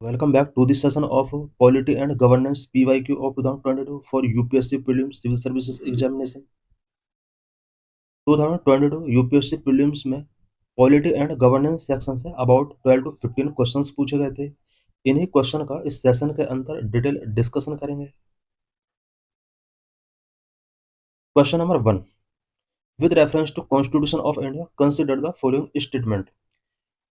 Welcome back to this session of Polity and Governance PYQ of 2022 for UPSC Prelims Civil Services Examination. 2022 UPSC Prelims में Polity and Governance section से about 12 to 15 questions पूछे गए थे। इन्हीं question का इस session के अंदर डिटेल डिस्कशन करेंगे। Question number 1, with reference to Constitution of India, consider the following statement.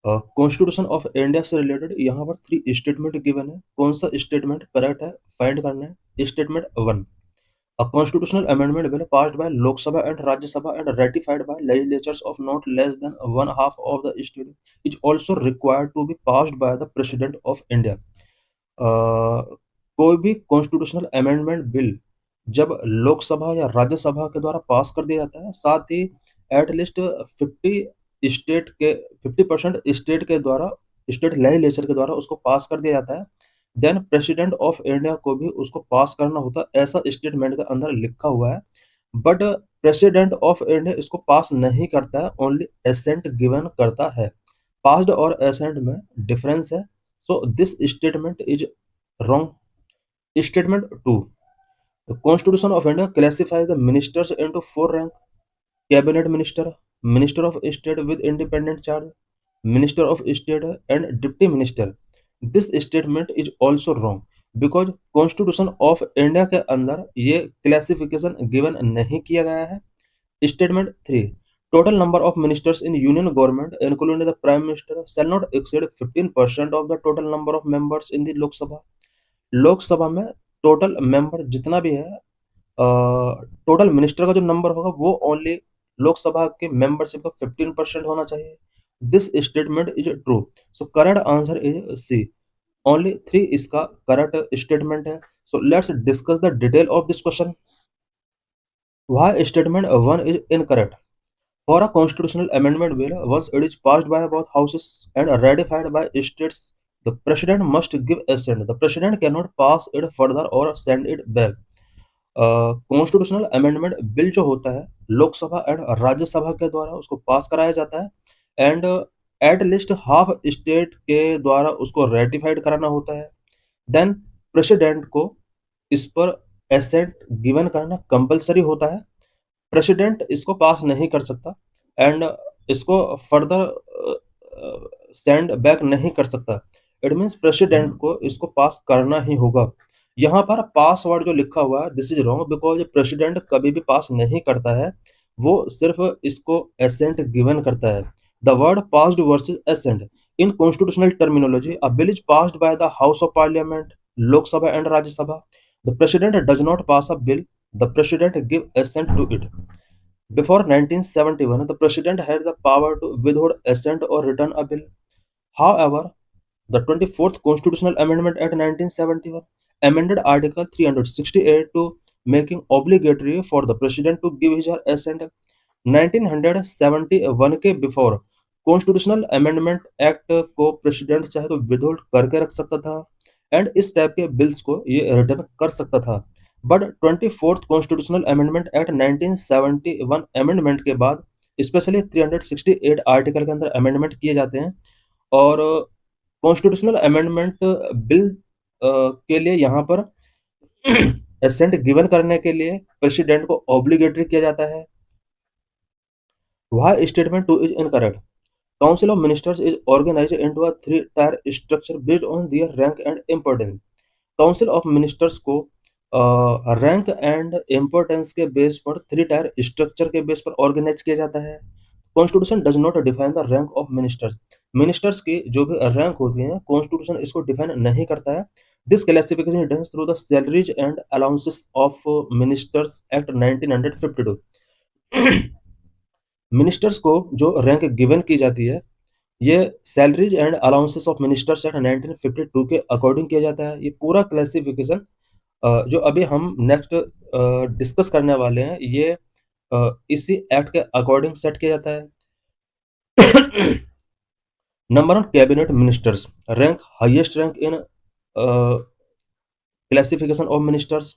Constitution of India से रिलेटेड यहाँ पर 3 स्टेटमेंट गिवन है। कौन सा स्टेटमेंट करेक्ट है फाइंड करना है। Statement 1, a constitutional amendment bill passed by Lok Sabha and Rajya Sabha and ratified by legislatures of not less than one half of the state is also required to be passed by the President of India. कोई भी constitutional amendment bill जब लोकसभा या राज्यसभा के द्वारा पास कर दिया जाता है, साथ ही एटलीस्ट 50% स्टेट के द्वारा, स्टेट लेजिस्लेचर के द्वारा उसको पास कर दिया जाता है, देन प्रेसिडेंट ऑफ इंडिया को भी उसको पास करना होता है। ऐसा स्टेटमेंट के अंदर लिखा हुआ है। बट प्रेसिडेंट ऑफ इंडिया इसको पास नहीं करता है, ओनली एसेंट गिवन करता है। पास्ड और एसेंट में डिफरेंस है। So this statement is wrong. Statement 2, the Constitution of India classifies the ministers into 4 rank: Cabinet Minister, Minister of State with independent charge, Minister of State and Deputy Minister. This statement is also wrong because Constitution of India के अंदर ये classification given नहीं किया गया है। Statement 3, total number of ministers in union government including the Prime Minister shall not exceed 15% of the total number of members in the Lok Sabha. Lok Sabha में total member जितना भी है, टोटल मिनिस्टर का जो नंबर होगा वो ओनली लोकसभा के membership का 15% होना चाहिए। This statement is true. So correct answer is C, only 3 इसका करेक्ट स्टेटमेंट है। So let's discuss the detail of this question. Why statement 1 is incorrect? For a constitutional amendment bill, once it is passed by both houses and ratified by states, the president must give assent. The president cannot pass it further or send it back. Constitutional amendment bill जो होता है Lok Sabha and Rajya Sabha के द्वारा उसको पास कराया जाता है and at least half state के द्वारा उसको रेटिफाइड कराना होता है। देन प्रेसिडेंट को इस पर एसेंट गिवन करना कंपलसरी होता है। प्रेसिडेंट इसको पास नहीं कर सकता एंड इसको फर्दर सेंड बैक नहीं कर सकता। इट मीन्स प्रेसिडेंट को इसको पास करना ही होगा। यहाँ पर पासवर्ड जो लिखा हुआ है this is wrong because president कभी भी पास नहीं करता है, वो सिर्फ इसको एसेंट गिवन करता है। The word passed versus assent in constitutional terminology, a bill is passed by the house of parliament, Lok Sabha and Rajya Sabha. The president does not pass a bill, the president give assent to it. Before 1971, the president had the power to withhold assent or return a bill. However, the 24th Constitutional Amendment Act 1971 amended Article 368 to making obligatory for the president to give his assent. 1971 के before constitutional amendment act को president चाहे तो withhold करके रख सकता था and इस type के बिल्स को ये रिटर्न कर सकता था। But 24th constitutional amendment act 1971 amendment के बाद स्पेशली 368 आर्टिकल के अंदर अमेंडमेंट किए जाते हैं और कॉन्स्टिट्यूशनल अमेंडमेंट बिल के लिए यहाँ पर एसेंट गिवन करने के लिए प्रेसिडेंट को ऑब्लिगेटरी किया जाता है। Why statement 2 is incorrect? Council of Ministers is organized into a 3-tier structure based on their rank and importance. Council of Ministers को रैंक एंड इम्पोर्टेंस के बेस पर 3-tier स्ट्रक्चर के बेस पर organise किया जाता है। Constitution does not define the rank of ministers. Ministers की जो भी रैंक होती है कॉन्स्टिट्यूशन इसको डिफाइन नहीं करता है। This classification done through the salaries and allowances of ministers act 1952। Ministers को जो रैंक गिवन की जाती है ये salaries and allowances of ministers act 1952 के अकॉर्डिंग किया जाता है। ये पूरा क्लासिफिकेशन जो अभी हम नेक्स्ट डिस्कस करने वाले हैं ये इसी एक्ट के अकॉर्डिंग सेट किया जाता है। Number of cabinet ministers, rank highest rank in classification of ministers.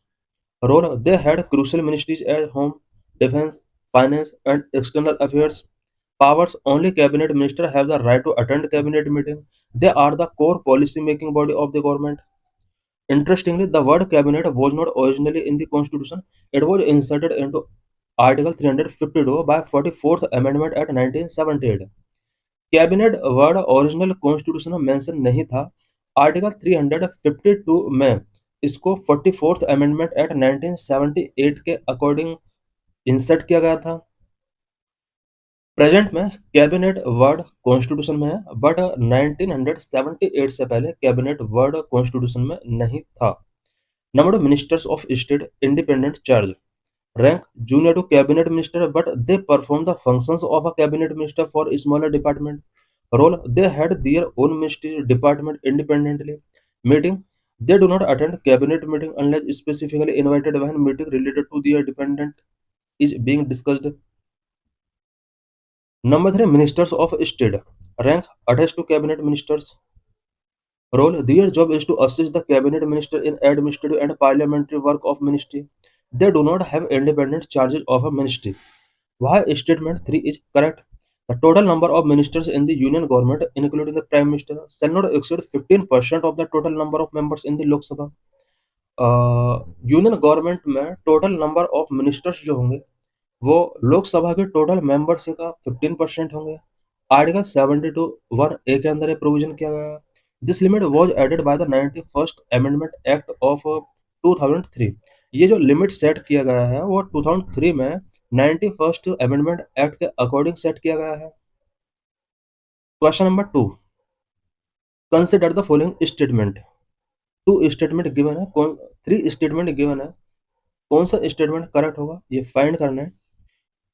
Role, they had crucial ministries at home, defence, finance and external affairs. powers. Only cabinet minister have the right to attend cabinet meeting. They are the core policy making body of the government. Interestingly, the word cabinet was not originally in the constitution. It was inserted into article 352 by 44th amendment at 1978. Cabinet word original constitution में mention नहीं था। Article 352 में इसको 44th amendment act 1978 के according insert किया गया था। Present में कैबिनेट वर्ड कॉन्स्टिट्यूशन में है, बट 1978 से पहले कैबिनेट वर्ड कॉन्स्टिट्यूशन में नहीं था। Number of ministers of state independent charge rank junior to cabinet minister, but they perform the functions of a cabinet minister for a smaller department. Role, they had their own ministry department independently. Meeting, they do not attend cabinet meeting unless specifically invited when meeting related to their dependent is being discussed. Number 3, ministers of state rank attached to cabinet ministers. Role, their job is to assist the cabinet minister in administrative and parliamentary work of ministry. They do not have independent charges of a ministry. Why statement 3 is correct? The total number of ministers in the union government, including the prime minister, shall not exceed 15% of the total number of members in the Lok Sabha. Union government में total number of ministers जो होंगे वो लोकसभा के total members का 15% होंगे। Article 72(1)(a) के अंदर ये प्रोविजन किया गया है। This limit was added by the 91st amendment act of 2003। ये जो लिमिट सेट किया गया है वो 2003 में 91st अमेंडमेंट एक्ट के अकॉर्डिंग सेट किया गया है। Question number 2, consider the following statement. 2 statement given है, 3 स्टेटमेंट गिवन है, कौन सा स्टेटमेंट करेक्ट होगा ये फाइंड करना है।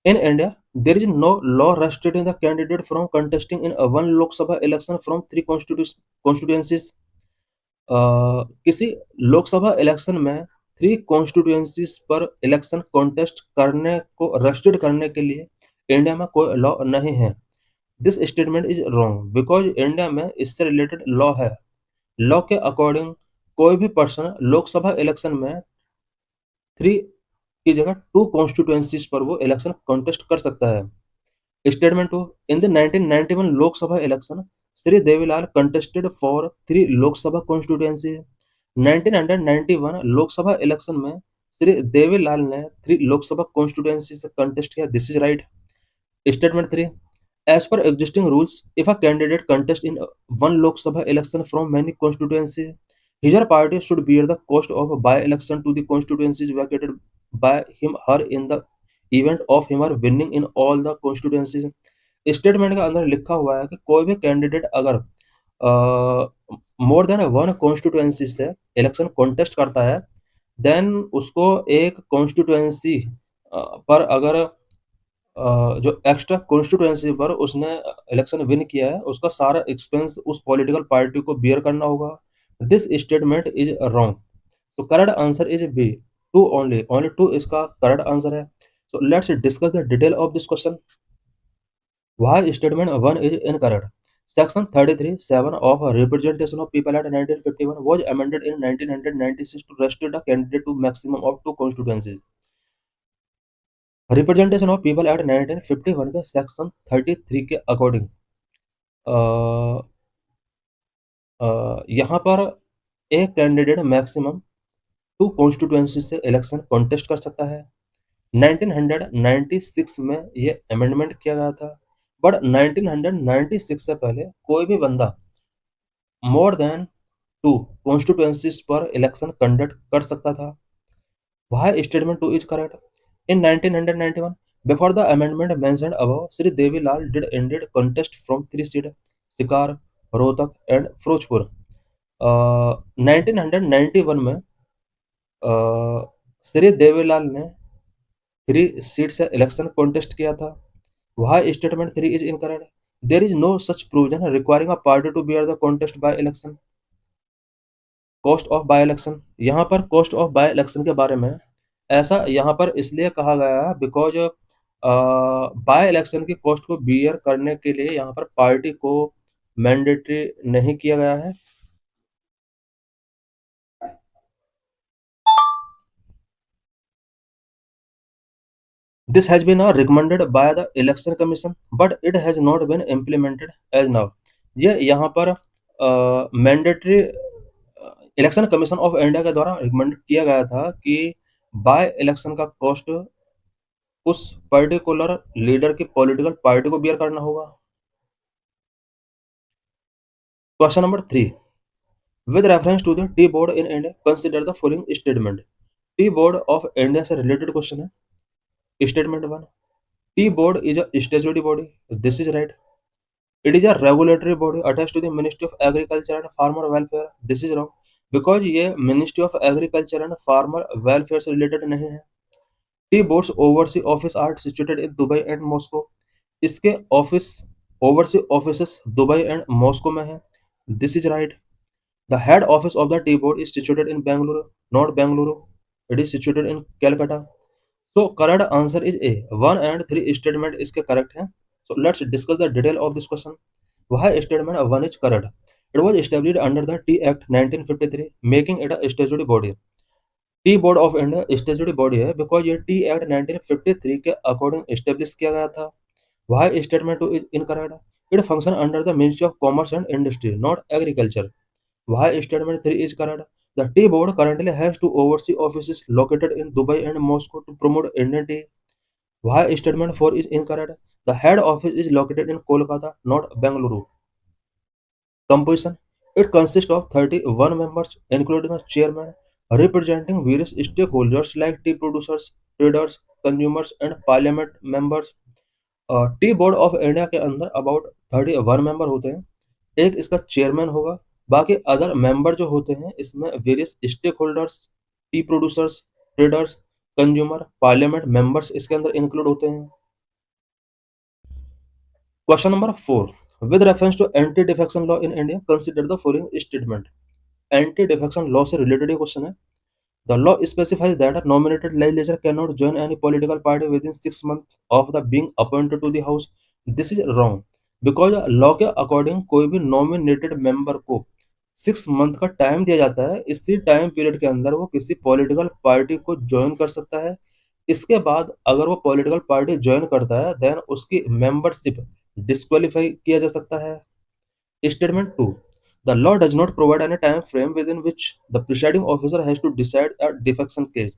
In India, there is no law restricting the candidate from contesting in one Lok Sabha election from 3 constituencies. किसी Lok Sabha election में 3 कॉन्स्टिट्यूएंसीज पर इलेक्शन कॉन्टेस्ट करने को रेस्ट्रिक्ट करने के लिए इंडिया में कोई लॉ नहीं है। This statement is wrong because India में इससे रिलेटेड लॉ है। लॉ के अकॉर्डिंग कोई भी पर्सन लोकसभा इलेक्शन में 3 की जगह 2 कॉन्स्टिट्यूएंसीज पर वो इलेक्शन कॉन्टेस्ट कर सकता है। Statement 2, in the 1991 Lok Sabha election Shri Devilal contested for 3 Lok Sabha constituency. 1991 Lok Sabha election में श्री देवीलाल ने 3 लोकसभा कॉन्स्टिट्यूएंसी से कंटेस्ट किया। This is right. Statement 3, as per existing rules, if a candidate contests in one Lok Sabha election from many constituencies, his or party should bear the cost of a by-election to the constituencies vacated by him/her in the event of him or winning in all the constituencies. Statement के अंदर लिखा हुआ है कि कोई भी candidate अगर more than 1 constituency से इलेक्शन कॉन्टेस्ट करता है, देन उसको एक कॉन्स्टिट्यूएंसी पर अगर जो एक्स्ट्रा कॉन्स्टिट्यूएंसी पर उसने इलेक्शन विन किया है उसका सारा एक्सपेंस उस पॉलिटिकल पार्टी को बियर करना होगा। This statement is wrong. तो correct answer is B, 2 only 2 इसका करेक्ट आंसर है। So let's discuss the detail of this question. Why statement 1 is incorrect? Section 33(7) of Representation of People Act 1951 was amended in 1996 to restrict a candidate to maximum of 2 constituencies. Representation of people act 1951 के section 33 के according यहाँ पर एक candidate maximum 2 constituency से election contest कर सकता है। 1996 में ये अमेंडमेंट किया गया था, बट 1996 से पहले कोई भी बंदा मोर देन 2 कॉन्स्टिट्यूएंसीज पर इलेक्शन कंडक्ट कर सकता था। Why statement 2 is correct? In 1991, before the amendment mentioned above, Sri Devi Lal did indeed contest from 3 seats: Sikar, Rohtak and Firozpur. 1991 में श्री देवीलाल ने 3 सीट से इलेक्शन कॉन्टेस्ट किया था। Why statement 3 is incorrect? There is no such provision requiring a party to bear the contest by election. Cost of by election, यहाँ पर cost of by election के बारे में ऐसा यहाँ पर इसलिए कहा गया है बिकॉज बाय इलेक्शन की कॉस्ट को बियर करने के लिए यहाँ पर पार्टी को मैंडेटरी नहीं किया गया है। This has been recommended by the election commission but it has not been implemented as now. ये यहाँ पर mandatory election commission of India के द्वारा रिकमेंड किया गया था कि बाय इलेक्शन का कॉस्ट उस पर्टिकुलर लीडर की पॉलिटिकल पार्टी को बियर करना होगा। Question number 3, with reference to the tea board in India consider the following statement. Tea board of India से रिलेटेड क्वेश्चन है। Statement 1, tea board is a statutory body, this is right. It is a regulatory body attached to the ministry of agriculture and farmer welfare, this is wrong because ये ministry of agriculture and farmer welfare से related नहीं है। Tea boards oversea office are situated in Dubai and Moscow, इसके office oversea offices Dubai and Moscow में है, this is right. The head office of the tea board is situated in Bengaluru, not Bengaluru, it is situated in Calcutta. So correct answer is A. 1 and 3 statement इसके correct हैं। So let's discuss the detail of this question. वह statement 1 is correct. It was established under the tea act 1953 making it a statutory body. Tea board of India statutory body है because ये tea act 1953 के according establish किया गया था। वह statement 2 is incorrect. It function under the ministry of commerce and industry not agriculture. वह statement 3 is correct. The tea board currently has two overseas offices located in Dubai and Moscow to promote Indian tea. Why statement 4 is incorrect. The head office is located in Kolkata, not Bengaluru. Composition. It consists of 31 members, including a chairman, representing various stakeholders like tea producers, traders, consumers, and parliament members. T board of India के अंदर about 31 member होते हैं। एक इसका chairman होगा, बाकी other member जो होते हैं इसमें various stakeholders, tea producers, traders, consumer, parliament members इसके अंदर इंक्लूड होते हैं। Question number 4, with reference to anti defection law in India consider the following statement. Anti defection law से रिलेटेड ये क्वेश्चन है। The law specifies that a nominated legislature cannot join any political party within 6 months of the being appointed to the house. This is wrong because law के according कोई भी nominated member को 6 month का time दिया जाता है। इसी time period के अंदर वो किसी पॉलिटिकल पार्टी को ज्वाइन कर सकता है। इसके बाद अगर वो पॉलिटिकल पार्टी ज्वाइन करता है देन उसकी मेंबरशिप डिस्क्वालीफाई किया जा सकता है। Statement 2. The law does not provide any time frame within which the presiding officer has to decide a defection case.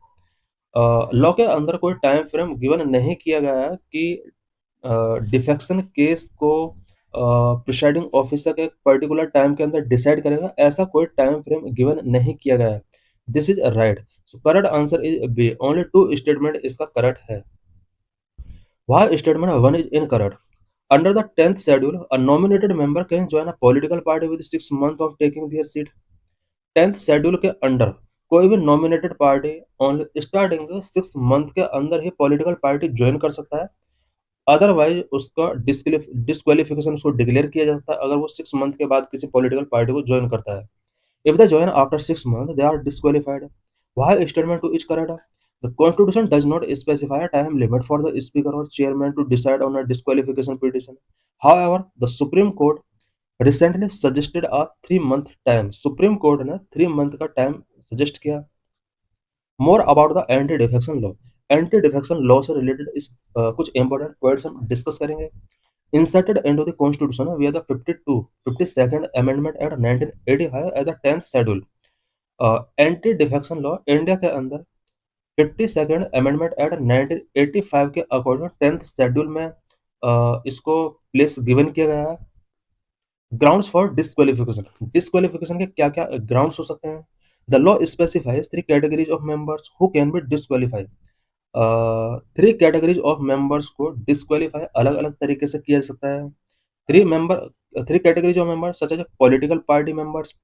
Law के अंदर कोई टाइम फ्रेम गिवन नहीं किया गया है कि डिफेक्शन केस को प्रिसाइडिंग ऑफिसर के पर्टिकुलर टाइम के अंदर डिसाइड करेगा, ऐसा कोई टाइम फ्रेम गिवन नहीं किया गया है। This is right. So correct answer is B. Only 2 statement इसका करेक्ट है। वह statement 1 is incorrect. Under the 10th schedule, a nominated member can join a political party with 6 months of taking their seat. 10th schedule के under कोई भी nominated party only starting 6 month के अंदर ही political party join कर सकता है। Otherwise उसका disqualification उसको डिक्लेयर किया जा सकता है अगर वो 6 मंथ के बाद किसी पॉलिटिकल पार्टी को ज्वाइन करता है। If they join after 6 month they are disqualified. वह statement 2 is correct. The Constitution does not specify a time limit for the Speaker or Chairman to decide on a disqualification petition. However, the Supreme Court recently suggested a 3 month time. Supreme Court ने 3 month का time suggest किया। More about the anti-defection law. Anti-defection law से related इस कुछ important points हम discuss करेंगे। Inserted into the Constitution via the 52nd Amendment Act 1985 as the 10th Schedule. Anti-defection law India के अंदर 52nd अमेंडमेंट एक्ट 1985 के according 10th schedule में इसको प्लेस गिवन किया गया है। ग्राउंड्स फॉर डिस्क्वालिफिकेशन के क्या क्या ग्राउंड्स हो सकते हैं। The law specifies 3 categories of members who can be disqualified. 3 categories of members को डिस्क्वालीफाई अलग अलग तरीके से किया जा सकता है। 3 categories of members such as political party members,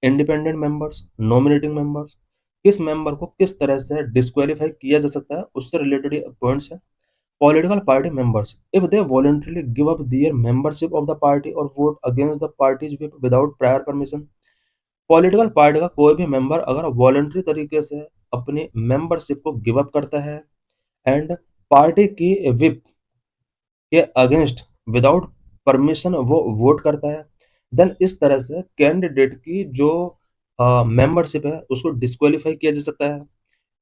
independent members, nominating members. किस मेंबर को किस तरह से डिस्क्वालीफाई किया जा सकता है उससे रिलेटेड पॉइंट्स है। Political party members if they voluntarily give up their membership of the party और vote against the party's whip without prior permission. Political party का कोई भी मेंबर अगर वॉलंटरी तरीके से अपनी मेंबरशिप को गिव अप करता है एंड पार्टी की विप के अगेंस्ट विदाउट परमिशन वो वोट करता है देन इस तरह से कैंडिडेट की जो मेंबरशिप है उसको डिस्क्वालीफाई किया जा सकता है।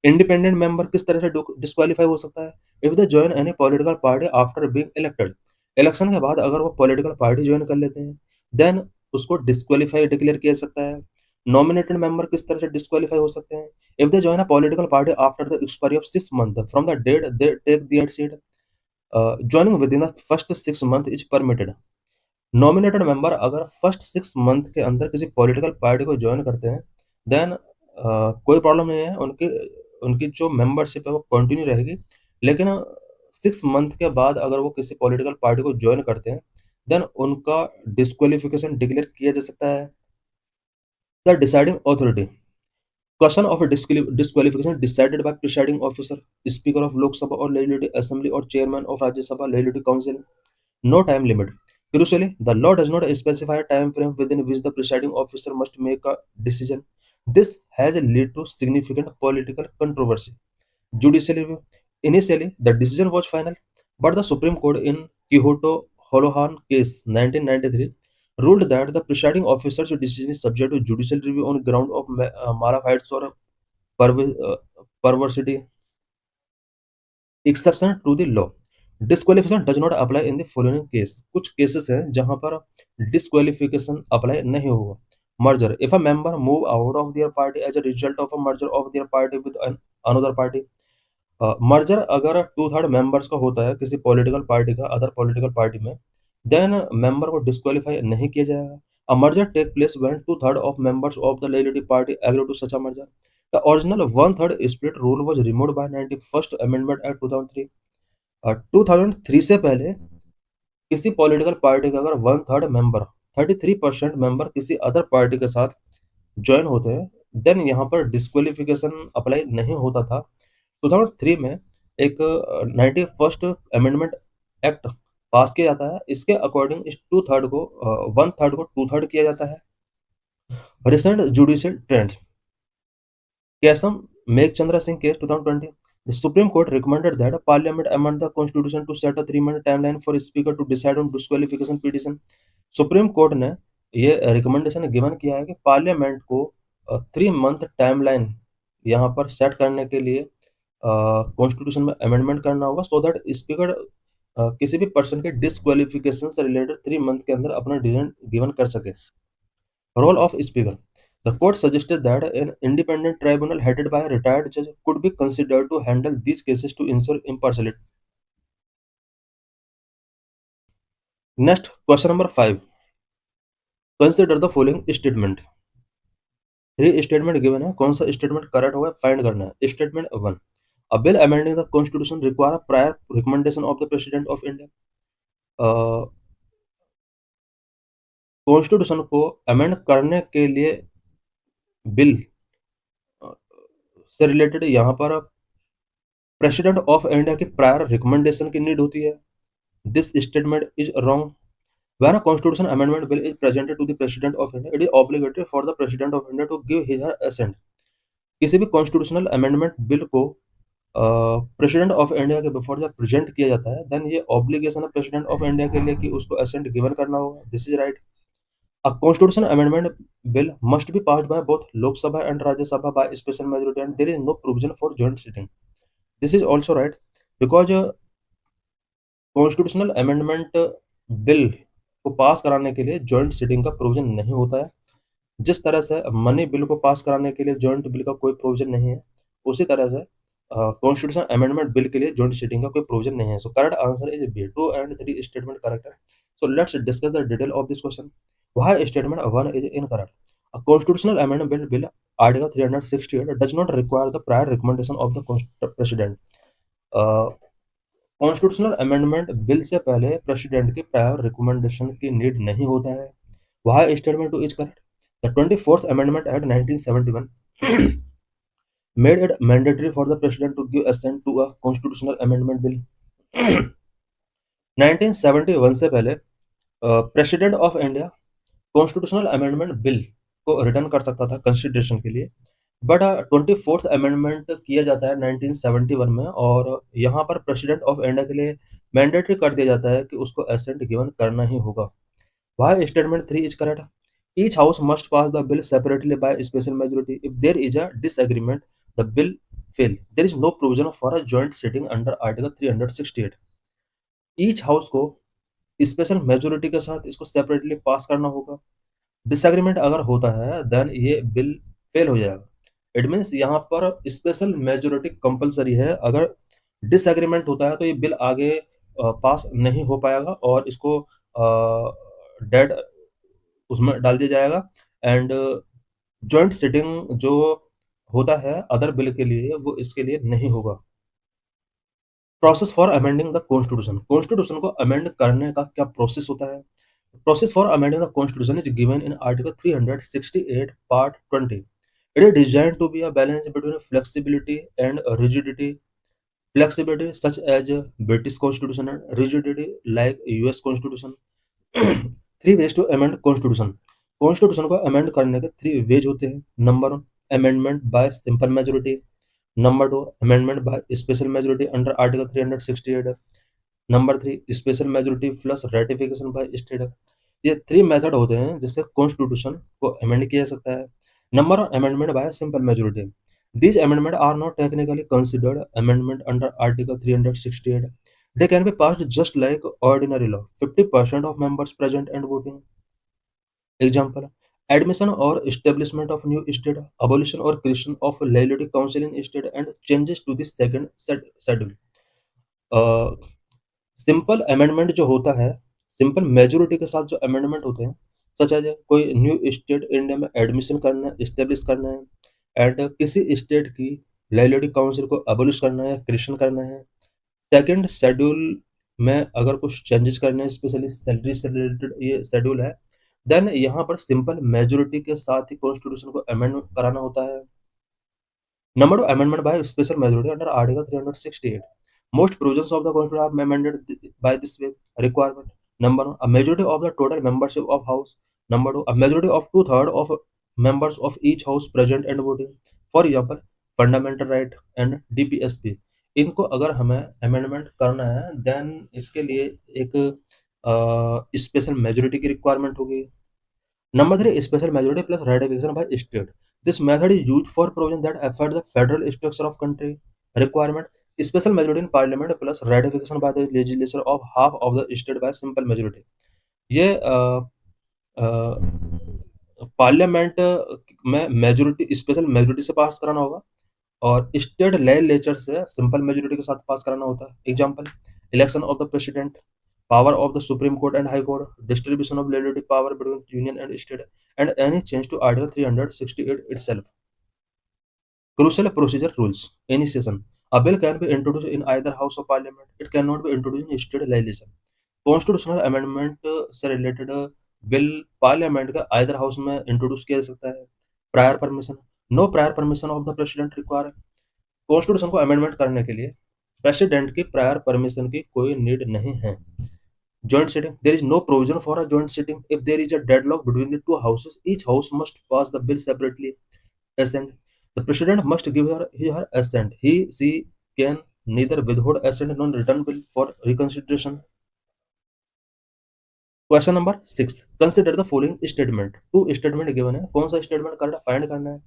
इंडिपेंडेंट मेंबर किस तरह से डिस्क्वालीफाई हो सकता है। If they join any political party after being elected, election के बाद अगर वो पॉलिटिकल पार्टी ज्वाइन कर लेते हैं, देन उसको डिस्क्वालीफाई डिक्लेयर किया जा सकता है। नॉमिनेटेड मेंबर किस तरह से डिस्क्वालीफाई हो सकते हैं? If they join a political party after the expiry of 6 month from the date they take their seat, joining within the first 6 month is permitted। Nominated member अगर फर्स्ट 6 मंथ के अंदर किसी पॉलिटिकल पार्टी को join करते हैं, then कोई problem नहीं है, उनकी उनकी जो मेंबरशिप है वो कंटिन्यू रहेगी। लेकिन 6 मंथ के बाद अगर वो किसी पॉलिटिकल पार्टी को ज्वाइन करते हैं, देन उनका डिस्क्वालिफिकेशन डिक्लेयर किया जा सकता है। The deciding authority, question of disqualification decided by presiding officer, speaker of Lok Sabha or Legislative Assembly or chairman of Rajya Sabha Legislative Council। No time limit। Crucially, the law does not specify a time frame within which the presiding officer must make a decision। This has led to significant political controversy। Judicial review, initially the decision was final, but the Supreme Court in Kyoto Holohan case 1993 ruled that the presiding officer's decision is subject to judicial review on ground of malafide or perver- perversity। Exception to the law, disqualification does not apply in the following case. कुछ cases हैं जहां पर disqualification apply नहीं होगा। Merger, if a member move out of their party as a result of a merger of their party with another party. Merger अगर 2/3 members का होता है किसी पॉलिटिकल पार्टी का अदर पॉलिटिकल पार्टी में, देन मेंबर को डिस्क्वालीफाई नहीं किया जाएगा। A merger take place when 2/3 of members of the legislative party agree to such a merger. The original 1/3 split rule was removed by 91st amendment act 2003। 2003 से पहले किसी political party का अगर 1/3 member 33% member किसी other party के साथ join होते हैं, देन यहाँ पर डिस्क्वालिफिकेशन अप्लाई नहीं होता था। 2003 में एक 91st अमेंडमेंट एक्ट पास किया जाता है। इसके अकॉर्डिंग इस 2/3 को 1/3 को 2/3 किया जाता है। Recent judicial trend, Kesam Meghchandra Singh case 2020, the Supreme Court recommended that Parliament amend the Constitution to set a 3-month timeline for Speaker to decide on disqualification petition। Supreme court ने ये recommendation given किया है कि parliament को 3 month timeline यहाँ पर set करने के लिए कॉन्स्टिट्यूशन में अमेंडमेंट करना होगा, सो दैट स्पीकर किसी भी पर्सन के डिस्क्वालिफिकेशन से रिलेटेड 3 मंथ के अंदर अपना डिसीजन गिवन कर सके। Role of speaker, the court suggested that an independent tribunal headed by a retired judge could be considered to handle these cases to ensure impartiality। Next, question number 5. Consider the following statement। 3 statement given है, कौन सा statement correct होगा find करना है। Statement 1, a bill amending the constitution require prior recommendation of the president of India। Constitution को amend करने के लिए बिल से रिलेटेड यहाँ पर प्रेसिडेंट ऑफ इंडिया की प्रायर रिकमेंडेशन की नीड होती है। This statement is wrong. When a constitution amendment bill is presented to the President of India, it is obligatory for the President of India to give his or her assent। किसी भी constitutional amendment bill को president of India के before जब present किया जाता है, then ये obligation है प्रेसिडेंट ऑफ इंडिया के लिए कि उसको असेंट गिवन करना होगा। This is right. A constitution amendment bill must be passed by both Lok Sabha and Rajya Sabha by special majority and there is no provision for joint sitting. This is also right, because constitutional amendment bill को pass कराने के लिए joint sitting का provision नहीं होता है। जिस तरह से मनी बिल को पास कराने के लिए जॉइंट बिल का कोई प्रोविजन नहीं है, उसी तरह से कॉन्स्टिट्यूशन अमेंडमेंट बिल के लिए जॉइंट सिटिंग का कोई प्रोविजन नहीं है। So correct answer is B. 2 and 3 statement correct है। So let's discuss the detail of this question. Why statement 1 is incorrect. A constitutional amendment bill article 368 does not require the prior recommendation of the president. Constitutional amendment bill से पहले president की prior recommendation की need नहीं होता है। Why statement 2 is correct. The 24th amendment act 1971 made it mandatory for the president to give assent to a constitutional amendment bill। 1971 से पहले president of India constitutional amendment bill को return कर सकता था कंसिडरेशन के लिए, बट 24th अमेंडमेंट किया जाता है 1971 में, और यहाँ पर प्रेसिडेंट ऑफ इंडिया के लिए मैंडेटरी कर दिया जाता है कि उसको असेंट गिवन करना ही होगा। Why statement 3 is correct. Each house must pass the bill separately by special majority. If there is a disagreement, the bill fail. There is no provision for a joint sitting under Article 368. Each house को special majority के साथ इसको separately पास करना होगा। Disagreement अगर होता है then ये बिल फेल हो जाएगा। इट मीन्स यहाँ पर स्पेशल मेजोरिटी कंपलसरी है। अगर डिसएग्रीमेंट होता है तो ये बिल आगे पास नहीं हो पाएगा और इसको डेड उसमें डाल दिया जाएगा। एंड जॉइंट सिटिंग जो होता है अदर बिल के लिए वो इसके लिए नहीं होगा। Process for amending the constitution, constitution को अमेंड करने का क्या प्रोसेस होता है? Process for amending the constitution is given in article 368 part 20. It is designed to be a balance between flexibility and rigidity, flexibility such as British Constitution and rigidity like US Constitution. Three ways to amend constitution, constitution को amend करने के three ways होते हैं। Number one, amendment by simple majority. Number two, amendment by special majority under article 368। Number three, special majority plus ratification by state. ये three method होते हैं जिससे constitution को अमेंड किया जा सकता है। Number one, amendment by simple majority. These amendments are not technically considered amendment under Article 368. They can be passed just like ordinary law. 50% of members present and voting. Example: admission or establishment of new state, abolition or creation of liability council in state, and changes to the second schedule. Simple amendment जो होता है, simple majority के साथ जो amendment होते हैं, such as कोई new state India में एडमिशन करना है, इस्टेब्लिश करना है, एंड किसी स्टेट की लाइलिटी काउंसिल को अबोलिश करना है, क्रिएशन करना है, सेकंड शेड्यूल में अगर कुछ चेंजेस करने हैं, स्पेशली सैलरी से रिलेटेड ये शेड्यूल है, देन यहाँ पर सिंपल मेजोरिटी के साथ ही कॉन्स्टिट्यूशन को अमेंड कराना होता है। Number two, amendment by special majority under Article 368. Most provisions of the Constitution are amended by this way requirement. Number one, a majority of the total membership of House. Number two, a majority of two-thirds of members of each House present and voting. For example, fundamental right and DPSP. इनको अगर हमें amendment करना है then इसके लिए एक special majority की requirement होगी। Number three, special majority plus ratification by state. This method is used for provisions that affect the federal structure of country. Requirement: special majority in parliament plus ratification by the legislature of half of the state by simple majority. ये parliament में majority special majority से pass कराना होगा और state legislature से simple majority के साथ पास कराना होता है। Example: election of the president, power of the Supreme Court and High Court, distribution of legislative power between union and state, and any change to Article 368 itself. Crucial procedure rules. Initiation. A bill can be introduced in either house of parliament. It cannot be introduced in state legislation. Constitutional amendment से related bill parliament का either house में introduce किया जा सकता है। Prior permission. No prior permission of the president required. Constitution को amendment करने के लिए प्रेसिडेंट की प्रायर परमिशन की कोई नीड नहीं है। Joint sitting. There is no provision for a joint sitting. If there is a deadlock between the two houses, each house must pass the bill separately. Assent. The president must give her assent. She can neither withhold assent nor return bill for reconsideration. Question number 6. Consider the following statement. Two statement given है, कौन सा statement करना find करना है?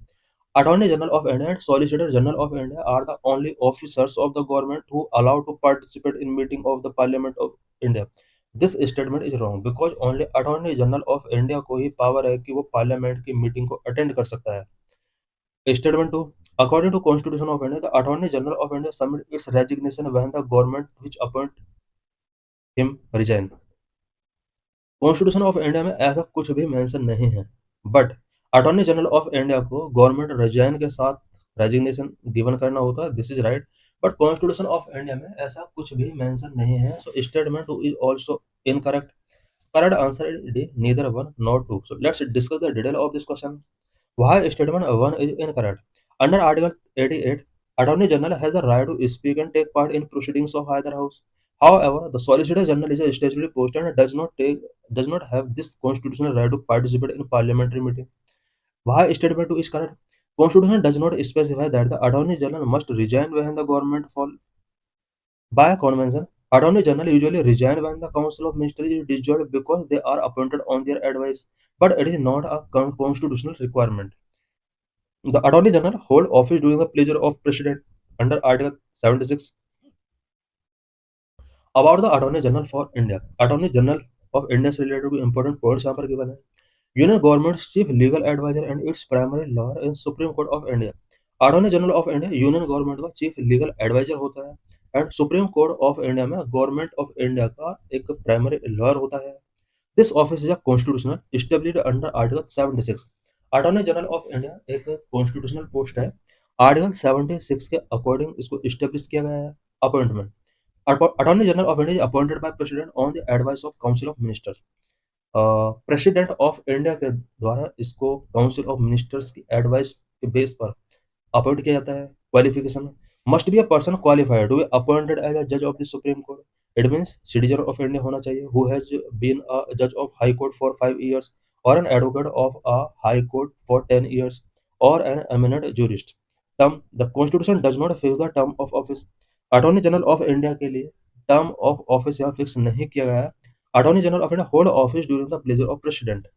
Attorney General of India and Solicitor General of India are the only officers of the government who allowed to participate in meeting of the Parliament of India. This statement is wrong because only Attorney General of India को ही power है कि वो parliament की meeting को attend कर सकता है। Statement 2. According to Constitution of India, the Attorney General of India submit its resignation when the government which appoint him resign. Constitution of India में ऐसा कुछ भी मेंशन नहीं है, but attorney general of India को गवर्नमेंट रिजाइन के साथ resignation given करना होता है। This is right, but constitution of India में ऐसा कुछ भी मेंशन नहीं है। So statement 2 is also incorrect. Correct answer is D, neither one not two. So let's discuss the detail of this question. Why statement 1 is incorrect? Under article 88, attorney general has the right to speak and take part in proceedings of either house. However, the Solicitor General is a statutory post and does not have this constitutional right to participate in parliamentary meeting. Why statement 2 is correct? Constitution does not specify that the Attorney General must resign when the government fall. By convention, Attorney General usually resign when the Council of Ministers is dissolved because they are appointed on their advice, but it is not a constitutional requirement. The Attorney General hold office during the pleasure of President. under Article 76 about the Attorney General for India. Attorney General of India से related कोई important points यहाँ पर given है. Union Government's chief legal advisor and its primary lawyer in Supreme Court of India. Attorney General of India union government का chief legal adviser होता है and supreme court of India में government of India का एक primary lawyer होता है. This office is a constitutional established under article 76. Attorney general of India एक constitutional post है. आर्टिकल 76 के अकॉर्डिंग इसको एस्टेब्लिश किया गया है. Appointment. Attorney general of India is appointed by president on the advice of council of ministers. President of India के द्वारा इसको काउंसिल ऑफ मिनिस्टर्स की एडवाइस के बेस पर अपॉइंट किया जाता है. Qualification must be a person qualified to be appointed as a जज of the supreme court. It means citizen of India होना चाहिए हु हैज बीन अ जज of high court for 5 years और an advocate of a high court for 10 years और an eminent jurist. Term the constitution does not fix the term of office. Attorney general of India के लिए term of office यहाँ fix नहीं किया गया है. Attorney general of India hold office during the pleasure of president.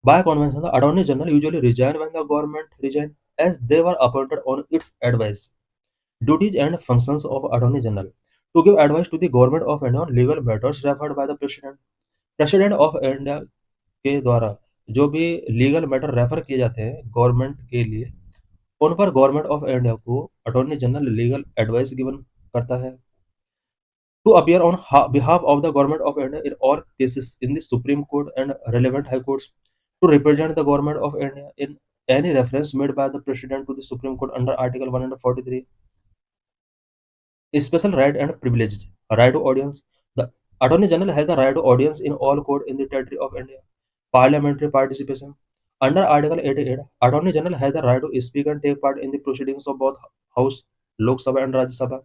By convention, the Attorney General usually resign when the government resign, as they were appointed on its advice. Duties and functions of Attorney General: to give advice to the government of India on legal matters referred by the President. President of India के द्वारा जो भी legal matter refer किए जाते हैं government के लिए उन पर गवर्नमेंट ऑफ इंडिया को attorney general legal advice given करता है. To appear on behalf of the government of India in all cases in the Supreme Court and relevant high courts, to represent the government of India in any reference made by the President to the Supreme Court under Article 143. Special right and privileges. Right to audience. The Attorney General has the right to audience in all court in the territory of India. Parliamentary participation. Under Article 88, Attorney General has the right to speak and take part in the proceedings of both House, Lok Sabha and Rajya Sabha,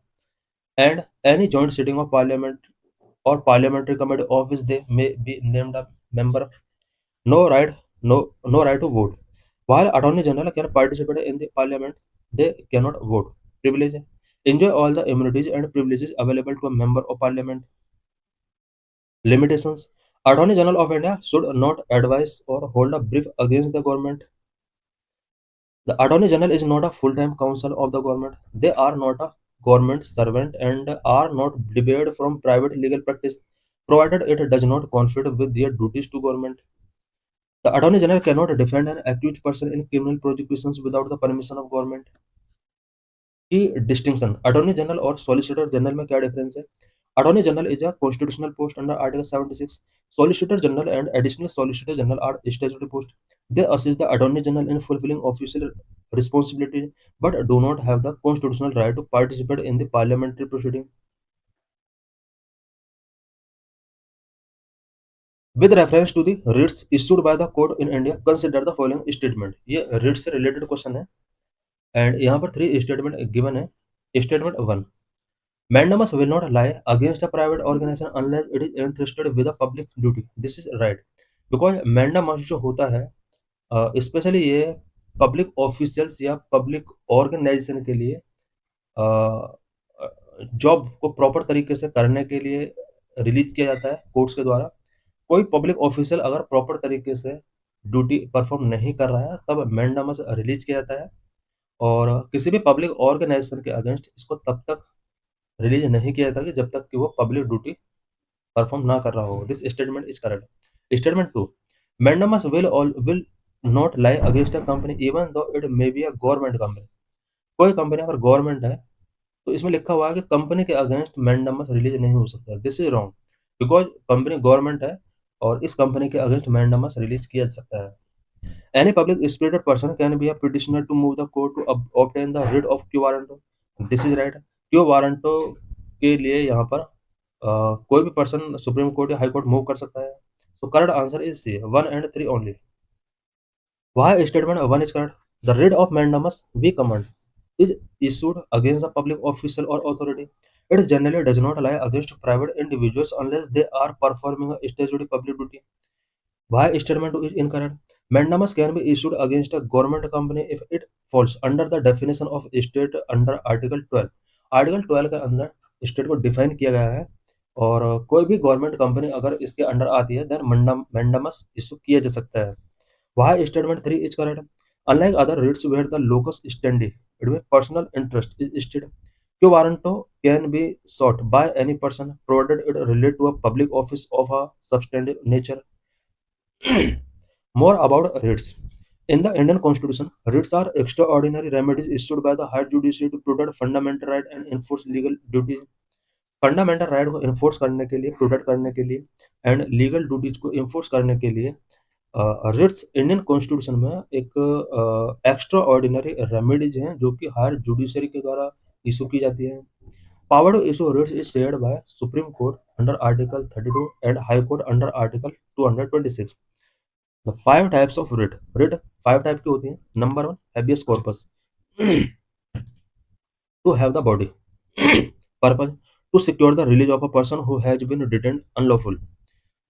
and any joint sitting of Parliament or parliamentary committee of which they may be named a member. No right, no right to vote. While Attorney General can participate in the Parliament, they cannot vote. Privilege: enjoy all the immunities and privileges available to a member of Parliament. Limitations: Attorney General of India should not advise or hold a brief against the government. The Attorney General is not a full-time counsel of the government. They are not a government servant and are not debarred from private legal practice, provided it does not conflict with their duties to government. The Attorney General cannot defend an accused person in criminal prosecutions without the permission of government. की distinction attorney general और solicitor general में क्या difference है. Attorney general is a constitutional post under article 76. Solicitor general and additional solicitor general R statutory post. They assist the attorney general in fulfilling official responsibilities but do not have the constitutional right to participate in the parliamentary proceeding. With reference to the writs issued by the court in India, consider the following statement. ये writs से related question है and यहाँ पर 3 statement given है. Statement 1. Mandamus will not lie against a private organization unless it is entrusted with a public duty. This is right because mandamus जो होता है specially ये पब्लिक ऑफिशियल्स या पब्लिक ऑर्गेनाइजेशन के लिए जॉब को प्रॉपर तरीके से करने के लिए रिलीज किया जाता है कोर्ट्स के द्वारा. कोई पब्लिक ऑफिशियल अगर प्रॉपर तरीके से ड्यूटी परफॉर्म नहीं कर रहा है तब मैंडामस रिलीज किया जाता है और किसी भी पब्लिक ऑर्गेनाइजेशन के अगेंस्ट इसको तब तक रिलीज नहीं किया जाता कि जब तक कि वो पब्लिक ड्यूटी परफॉर्म ना कर रहा हो. This statement is correct. Statement 2. Mandamus will not lie against a company even though it may be a government company. कोई कंपनी अगर गवर्नमेंट है तो इसमें लिखा हुआ है कि कंपनी के अगेंस्ट मैंडामस रिलीज नहीं हो सकता. This is wrong because company government है और इस कंपनी के अगेंस्ट मैंडामस रिलीज किया जा सकता है. Any public spirited person can be a petitioner to move the court to obtain the writ of quo warranto. This is right. Quo warranto के लिए यहाँ पर कोई भी पर्सन सुप्रीम कोर्ट या हाई कोर्ट मूव कर सकता है. So correct answer is C. 1 and 3 only. Why statement 1 is correct? The writ of mandamus we command is issued against a public official or authority. It generally does not lie against private individuals unless they are performing a statutory public duty. Why statement 2 is incorrect? Mandamus can be issued against a government company if it falls under the definition of state under Article 12. Article 12 के अंदर state को define किया गया है और कोई भी government company अगर इसके अंडर आती है देन मैंडामस इशू किया जा सकता है. Why statement 3 is correct? Unlike other writs where the locus standi It means personal interest is stated. Quo warranto can be sought by any person provided it relate to a public office of a substantive nature. More about writs. In the Indian Constitution, writs are extraordinary remedies issued by the higher judiciary to protect fundamental right and enforce legal duties. Fundamental right को enforce करने के लिए, protect करने के लिए and legal duties को enforce करने के लिए रिट्स इंडियन कॉन्स्टिट्यूशन में एक एक्स्ट्रा ऑर्डिनरी रेमेडीज हैं जो कि हायर जुडिशरी के द्वारा इशू की जाती है. Power to issue writs is shared by supreme court under article 32 and high court under article 226. The 5 types of writ 5 type की होती हैं. Number 1 habeas corpus to have the body purpose to secure the release of a person who has been detained unlawful.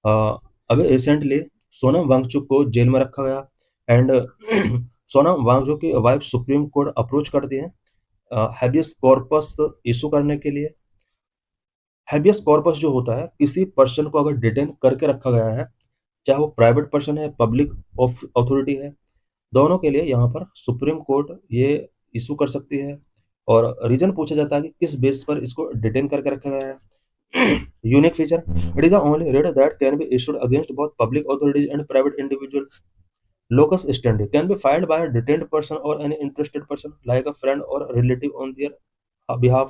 अभी recently Sonam Wangchuk को jail में रखा गया and Sonam Wangchuck की wife supreme court approach करती है हैबियस कॉर्पस इशू करने के लिए. हैबियस कॉर्पस जो होता है, किसी पर्सन को अगर डिटेन करके रखा गया है, चाहे वो प्राइवेट पर्सन है, पब्लिक अथॉरिटी है, दोनों के लिए यहाँ पर सुप्रीम कोर्ट ये इशू कर सकती है. और रीजन पूछा जाता है कि किस बेस पर इसको डिटेन करके रखा गया है. Unique feature, it is the only writ that can be issued against both public authorities and private individuals. Locus standi can be filed by a detained person or any interested person like a friend or relative on their behalf.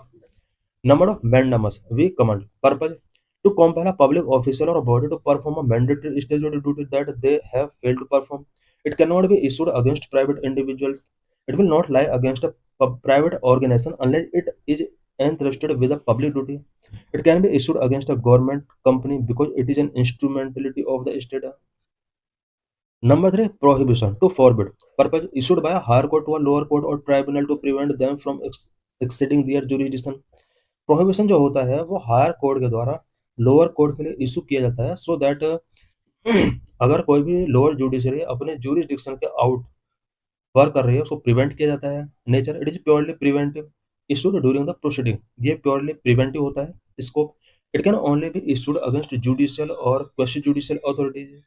Number of mandamus we command. Purpose to compel a public official or body to perform a mandatory statutory duty that they have failed to perform. It cannot be issued against private individuals. It will not lie against a private organization unless it is entrusted with a public duty. It can be issued against a government company because it is an instrumentality of the state. Number 3, prohibition to forbid. Purpose issued by a higher court to a lower court or tribunal to prevent them from exceeding their jurisdiction. Prohibition जो होता है वो higher court के द्वारा lower court के लिए issue किया जाता है सो दैट अगर कोई भी लोअर जुडिशरी अपने जुरिस्डिक्शन के आउट वर्क कर रही है उसको प्रिवेंट किया जाता है. Nature it is purely preventive issued during the proceeding. ये प्योरली प्रिवेंटिव होता है. Scope it can only be issued against judicial और question judicial authorities.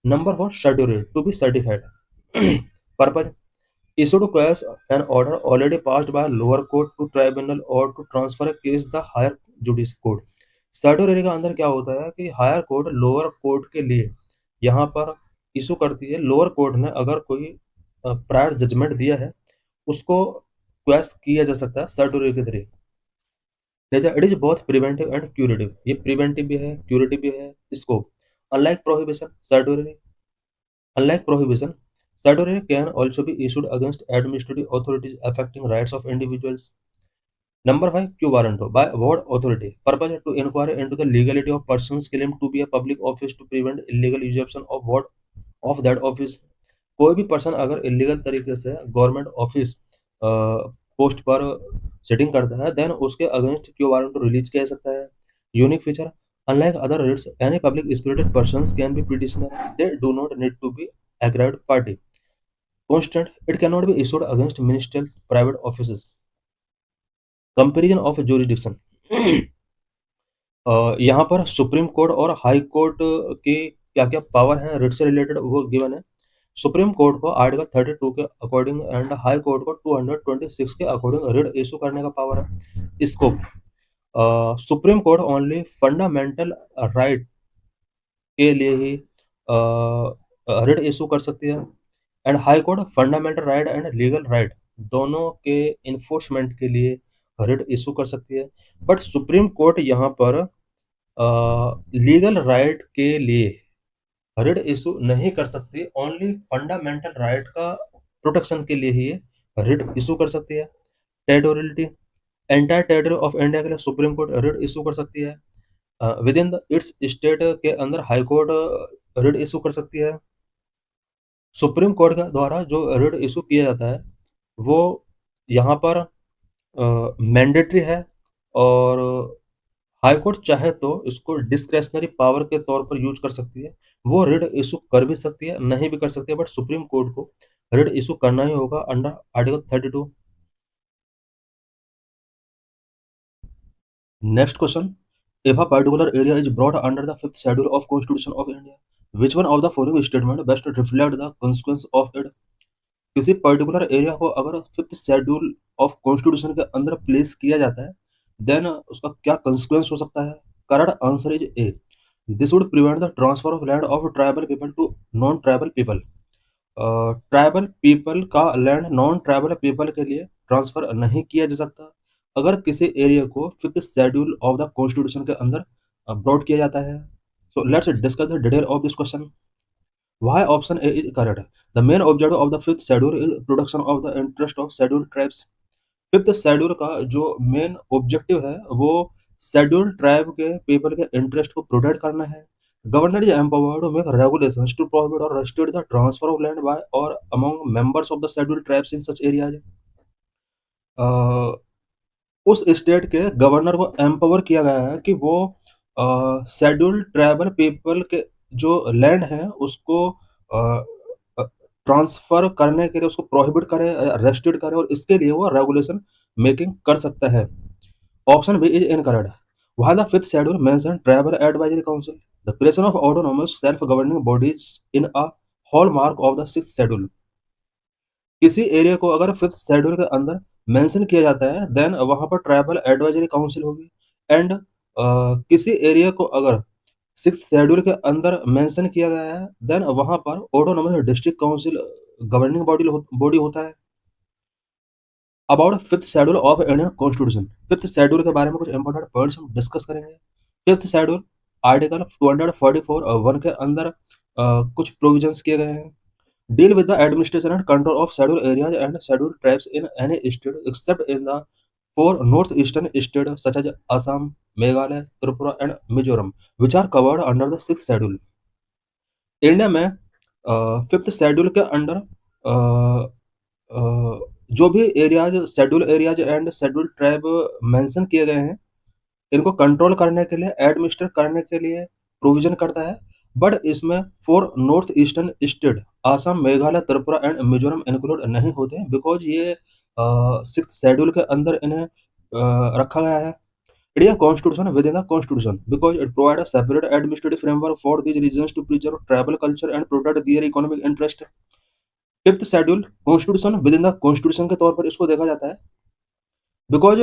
Number 4, certificate to be certified. Purpose issued to quash an order already passed by a lower court to tribunal or to transfer a case the higher judice court. Certificate का अंदर क्या होता है कि higher court lower court के लिए यहाँ पर इशू करती है. लोअर कोर्ट ने अगर कोई प्रायर जजमेंट दिया है उसको क्वेश किया जा सकता है सर्टिफिकेट के थ्रू. जैसे it is both preventive and curative. ये प्रिवेंटिव भी है, क्यूरेटिव भी है. Scope unlike prohibition certificate can also be issued against administrative authorities affecting rights of individuals. Number 5, quo warranto by ward authority. Purpose to inquire into the legality of persons claimed to be a public office to prevent illegal usurpation of ward of that office. कोई भी person अगर illegal तरीके से government office post पर setting करता है then उसके against Q warrant release किया जा सकता है. Unique feature unlike other writs any public spirited persons can be petitioner. They do not need to be aggrieved party. Constant, it cannot be issued against ministerial private offices. Comparison of jurisdiction. यहाँ पर supreme court और high court की क्या क्या power है writ से related वो given है. सुप्रीम कोर्ट को आर्टिकल 32 के अकॉर्डिंग एंड हाई कोर्ट को 226 के अकॉर्डिंग रिट इशू करने का पावर है. Scope supreme court only fundamental right के लिए ही रिट इशू कर सकती है and high court fundamental right and legal right दोनों के इन्फोर्समेंट के लिए रिट इशू कर सकती है. बट सुप्रीम कोर्ट यहाँ पर लीगल राइट के लिए रिट इशू नहीं कर सकती. ओनली फंडामेंटल राइट का प्रोटेक्शन के लिए ही रिट इशू कर सकती है. Territoriality entire territory of India के लिए सुप्रीम कोर्ट रिट इशू कर सकती है. विद इन इट्स स्टेट के अंदर हाई कोर्ट रिट इशू कर सकती है. सुप्रीम कोर्ट के द्वारा जो रिट इशू किया जाता है वो यहाँ पर मैंडेटरी है और हाई कोर्ट चाहे तो इसको डिस्क्रेशनरी पावर के तौर पर यूज कर सकती है. वो रिट इशू कर भी सकती है, नहीं भी कर सकती है, बट सुप्रीम कोर्ट को रिट इशू करना ही होगा under article 32. Next question, if a particular area is brought under the 5th schedule of Constitution of India, which one of the following statement best reflect the consequence of it? किसी particular area को अगर fifth schedule of constitution के अंदर place किया जाता है, then उसका क्या कंसिक्वेंस हो सकता है? Correct answer is A. This would prevent the transfer of land of tribal people to non tribal people. Tribal people का लैंड नॉन ट्राइबल पीपल के लिए ट्रांसफर नहीं किया जा सकता अगर किसी एरिया को fifth schedule of the constitution के अंदर ब्रॉड किया जाता है। So let's discuss the detail of this question. Why option A is correct? The main objective of the fifth schedule is protection of the interest of scheduled tribes. Fifth schedule का जो main objective है वो scheduled tribe के people के interest को protect करना है। Governor is empowered to make regulations to prohibit और restrict the transfer of land by और among members of the scheduled tribes in such areas. उस स्टेट के गवर्नर को एम्पावर किया गया है कि वो शेड्यूल्ड ट्राइबल पीपल के जो लैंड है उसको ट्रांसफर करने के लिए उसको प्रोहिबिट करे, रेस्ट्रिक्ट करे और इसके लिए वो रेगुलेशन मेकिंग कर सकता है। Option B is incorrect. While the fifth schedule mentions tribal advisory council, the creation of autonomous self-governing bodies in a hallmark of the sixth schedule. किसी एरिया को अगर फिफ्थ शेड्यूल के अंदर मेंशन किया जाता है देन वहां पर ट्राइबल एडवाइजरी काउंसिल होगी। एंड किसी एरिया को अगर सिक्स शेड्यूल के अंदर मेंशन किया गया है देन वहां पर autonomous district council governing body होता है। About fifth schedule of Indian constitution, fifth schedule के बारे में कुछ इंपॉर्टेंट पॉइंट्स हम डिस्कस करेंगे। फिफ्थ शेड्यूल आर्टिकल 244 वन के अंदर कुछ प्रोविजंस किए गए हैं। Deal with the administration and control of scheduled areas and scheduled tribes in any state except in the four northeastern states such as Assam, Meghalaya, Tripura and Mizoram, which are covered under the sixth schedule. India में fifth schedule के under जो भी areas schedule areas and schedule tribe mention किए गए हैं इनको control करने के लिए एडमिनिस्ट्रेट करने के लिए प्रोविजन करता है। बट इसमें four north eastern state Assam, Meghalaya, Tripura and Mizoram include नहीं होते हैं बिकॉज ये सिक्स शेड्यूल के अंदर इन्हें रखा गया है। It is constitution within the constitution because it provide a separate administrative framework for these reasons to preserve tribal culture and protect their economic interest. Fifth schedule constitution within the constitution के तौर पर इसको देखा जाता है because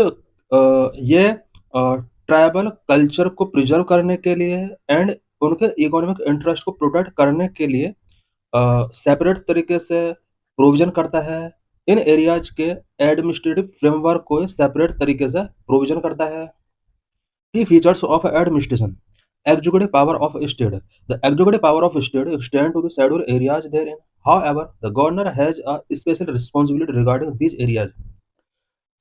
ये tribal culture को preserve करने के लिए एंड उनके इकोनॉमिक इंटरेस्ट को प्रोटेक्ट करने के लिए सेपरेट तरीके से प्रोविजन करता है। इन एरियाज के एडमिनिस्ट्रेटिव फ्रेमवर्क को सेपरेट तरीके से प्रोविजन करता है। की features of administration, executive power of a state. The executive power of a state extend to the scheduled areas therein. However, the governor has a special responsibility regarding these areas.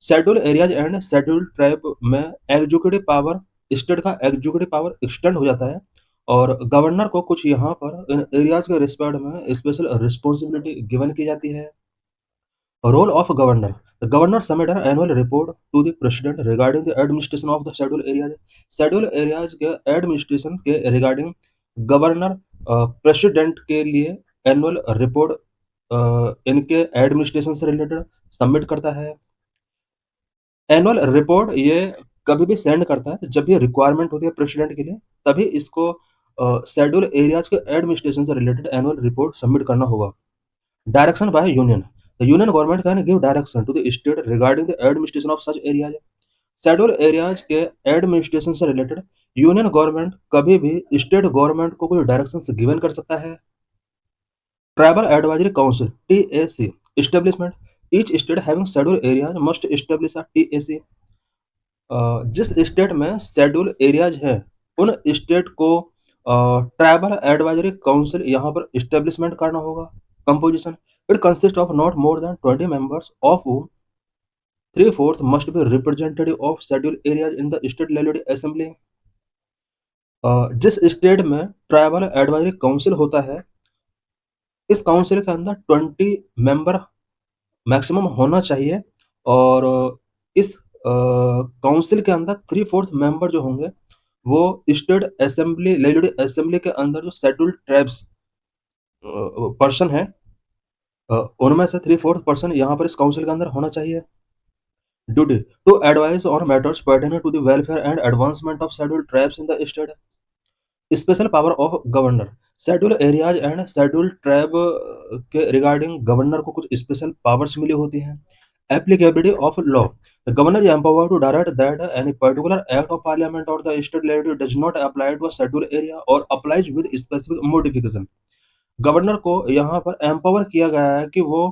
Schedule areas and schedule tribe में executive power state का executive power extend हो जाता है और governor को कुछ यहाँ पर इन एरियाज के रिस्पेक्ट में स्पेशल रिस्पॉन्सिबिलिटी गिवन की जाती है। Role of governor, the governor submit an annual report to the president regarding the administration of the schedule areas. Schedule areas के एडमिनिस्ट्रेशन के रिगार्डिंग गवर्नर प्रेसिडेंट के लिए एनुअल रिपोर्ट इनके administration से related submit करता है। एनुअल रिपोर्ट ये कभी भी सेंड करता है जब ये रिक्वायरमेंट होती है प्रेसिडेंट के लिए, तभी इसको शेड्यूल एरियाज के एडमिनिस्ट्रेशन से रिलेटेड एनुअल रिपोर्ट सबमिट करना होगा। Direction by union, the union government can give direction to the state regarding the administration of such areas. Schedule areas के एडमिनिस्ट्रेशन से रिलेटेड यूनियन गवर्नमेंट कभी भी state government को कोई direction given कर सकता है। Tribal advisory council TAC establishment, each state having schedule areas must establish a TAC। जिस स्टेट में शेड्यूल एरियाज हैं उन स्टेट को ट्राइबल एडवाइजरी काउंसिल यहाँ पर एस्टेब्लिशमेंट करना होगा। Composition, it consist of not more than 20 members of whom 3/4 must be representative of schedule areas in the state legislative assembly. जिस स्टेट में ट्राइबल एडवाइजरी काउंसिल होता है इस काउंसिल के अंदर 20 मेंबर मैक्सिमम होना चाहिए और इस काउंसिल के अंदर 3/4 मेंबर जो होंगे वो स्टेट असेंबली लेजिस्लेटिव असेंबली के अंदर जो शेड्यूल्ड ट्राइब्स पर्सन है उनमें से 3/4 पर्सन यहाँ पर इस काउंसिल के अंदर होना चाहिए। Duty to advise on matters pertaining to the welfare and advancement of scheduled tribes in the state. Special power of governor, schedule areas and schedule tribe के रिगार्डिंग गवर्नर को कुछ स्पेशल पावर्स मिली होती हैं। Applicability of law, the governor is empowered to direct that any particular act of parliament और the state legislature does not apply to a schedule area और applies with specific modification. Governor को यहाँ पर empower किया गया है कि वो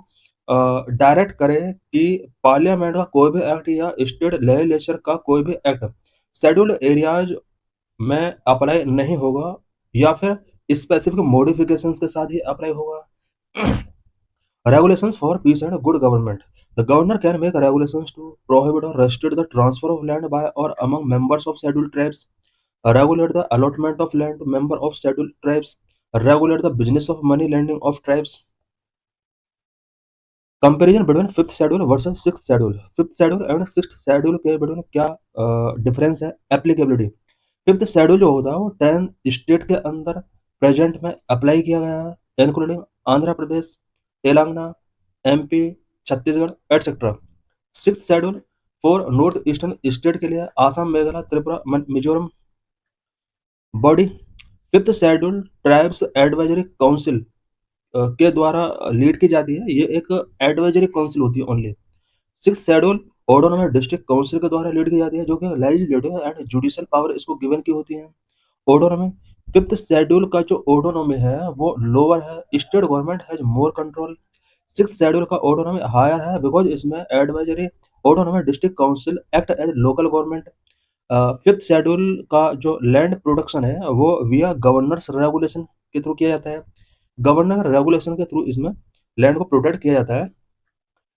डायरेक्ट करे कि पार्लियामेंट का कोई भी एक्ट या स्टेट लेजिस्लेचर का कोई भी एक्ट शेड्यूल एरियाज में अप्लाई नहीं होगा या फिर स्पेसिफिक मॉडिफिकेशंस के साथ ही अप्लाई होगा। Regulations for peace and good government. The governor can make regulations to prohibit or restrict the transfer of land by or among members of scheduled tribes, regulate the allotment of land to members of scheduled tribes, regulate the business of money lending of tribes. Comparison between fifth schedule versus sixth schedule. Fifth schedule and sixth schedule के between क्या difference है? Applicability, fifth schedule जो होता है वो 10 state के अंदर present में अप्लाई किया गया है, including Andhra Pradesh, Telangana, MP, Chhattisgarh etcetera. Six schedule for north eastern state के लिए Assam, Meghalaya, Tripura, Mizoram. Body, fifth schedule tribes advisory council के द्वारा लीड की जाती है, ये एक एडवाइजरी काउंसिल होती है only. Six schedule autonomous district council के द्वारा लीड की जाती है, जो कि लेजिस्लेटिव एंड जुडिशियल पावर इसको गिवन की होती है। ऑटोनॉमी, फिफ्थ शेड्यूल का जो ऑटोनॉमी है वो लोअर है, state government has more control. Six schedule का ऑटोनॉमी हायर है बिकॉज इसमें advisory autonomous district council act as local government. Fifth schedule का जो लैंड प्रोडक्शन है वो विया गवर्नर्स रेगुलेशन के थ्रू किया जाता है, गवर्नर रेगुलेशन के थ्रू इसमें लैंड को प्रोटेक्ट किया जाता है।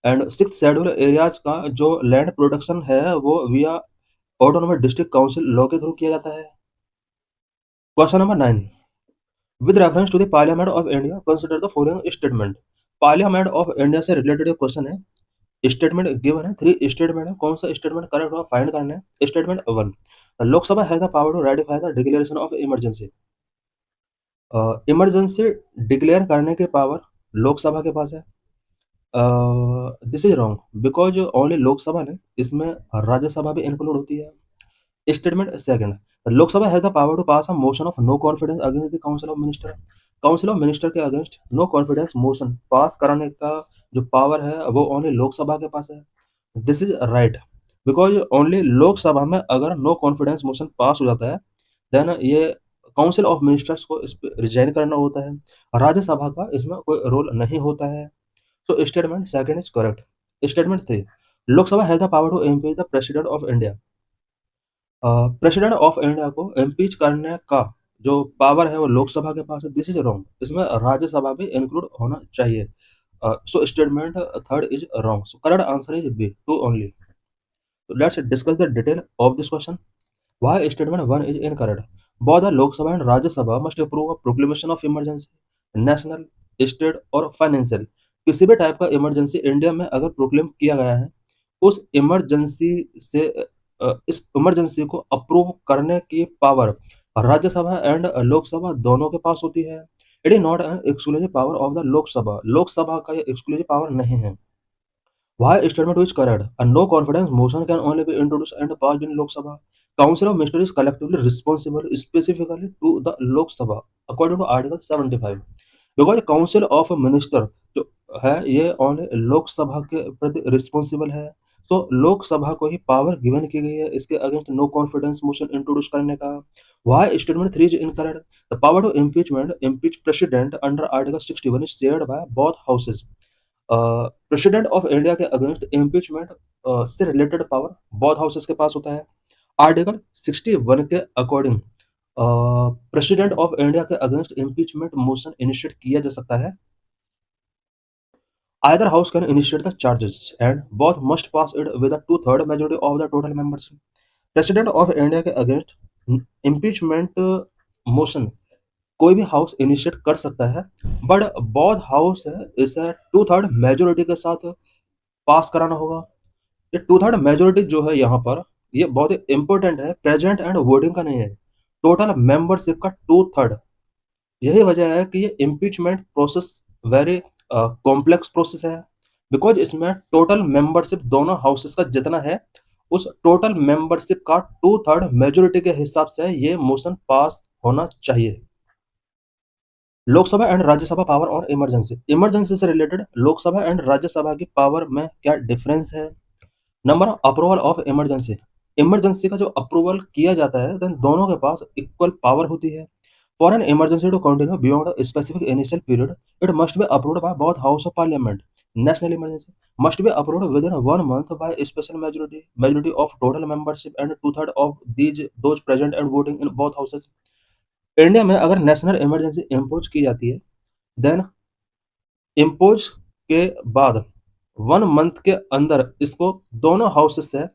एंड सिक्स शेड्यूल एरियाज का जो लैंड प्रोडक्शन है वो via autonomous district council law के थ्रू किया जाता है। Question number 9, with reference to the parliament of India consider the following statement. Parliament of India से रिलेटेड क्वेश्चन है, स्टेटमेंट गिवन है, 3 स्टेटमेंट है, कौन सा स्टेटमेंट करेक्ट होगा फाइंड करना है। Statement 1, Lok Sabha has the power to ratify the declaration of emergency. Emergency declare करने के पावर लोकसभा के पास है। This is wrong because only Lok Sabha ने, इसमें राज्यसभा भी इंक्लूड होती है। Statement second, Lok Sabha has the power to pass a motion of no confidence against the council of minister. Council of minister के against no confidence motion pass कराने का जो power है वो ओनली लोकसभा के पास है। This is right because only Lok Sabha में अगर नो कॉन्फिडेंस मोशन पास हो जाता है देन ये काउंसिल ऑफ मिनिस्टर्स को इस पे रिजाइन करना होता है, राज्यसभा का इसमें कोई रोल नहीं होता है। So statement second is correct. Statement 3, Lok Sabha has the power to impeach the president of India. President of India को इम्पीच करने का जो पावर है वो लोकसभा के पास है। दिस इज रॉन्ग, इसमें राज्यसभा भी इंक्लूड होना चाहिए। So statement third is wrong, so correct answer is B, two only. So let's discuss the detail of this question. Why statement 1 is incorrect? Both the Lok Sabha and Rajya Sabha must approve a proclamation of emergency, national, state और financial। किसी भी type का emergency India में अगर proclaim किया गया है, उस इमरजेंसी से इस इमरजेंसी को अप्रूव करने की पावर राज्यसभा एंड लोकसभा दोनों के पास होती है। It is not an exclusive power of the Lok Sabha, Lok Sabha का ये एक्सक्लूसिव पावर नहीं है। Why statement is correct? A no confidence motion can only be introduced and passed in Lok Sabha. Council of Ministers is collectively responsible specifically to the Lok Sabha according to Article 75. Because Council of Minister जो है ये only Lok Sabha के प्रति responsible है, सो लोकसभा को ही power given की गई है इसके against no confidence motion introduce करने का। Why statement 3 is incorrect? The power to impeachment impeach president under article 61 is shared by both houses. President of India के अगेंस्ट इम्पीचमेंट से रिलेटेड पावर बोथ हाउसेस के पास होता है। Article 61 के according president of India के against impeachment motion initiate किया जा सकता है। Either house can initiate the charges and both must pass it with a 2/3 majority of the total members. President of India के अगेंस्ट इम्पीचमेंट मोशन कोई भी house initiate कर सकता है, बट बोथ हाउस है इसे 2/3 मेजोरिटी के साथ पास कराना होगा। ये 2/3 मेजोरिटी जो है यहाँ पर ये बहुत ही इंपॉर्टेंट है, प्रेजेंट एंड वोटिंग का नहीं है, टोटल मेंबरशिप का 2/3। यही वजह है कि ये impeachment process very complex process है बिकॉज इसमें टोटल मेंबरशिप दोनों हाउसेस का जितना है उस टोटल मेंबरशिप का 2/3 मेजोरिटी के हिसाब से ये मोशन पास होना चाहिए। लोकसभा एंड राज्यसभा पावर और इमरजेंसी। इमरजेंसी से रिलेटेड लोकसभा एंड राज्यसभा की पावर में क्या डिफरेंस है? Number approval of emergency. Emergency का जो अप्रूवल किया जाता है देन दोनों के पास इक्वल पावर होती है। For an emergency to continue beyond a specific initial period, it must be approved by both house of parliament. National emergency must be approved within 1 month by special majority of total membership and 2/3 of these those present and voting in both houses. India में अगर national emergency impose की जाती है then impose के बाद 1 month के अंदर इसको दोनों हाउसेस से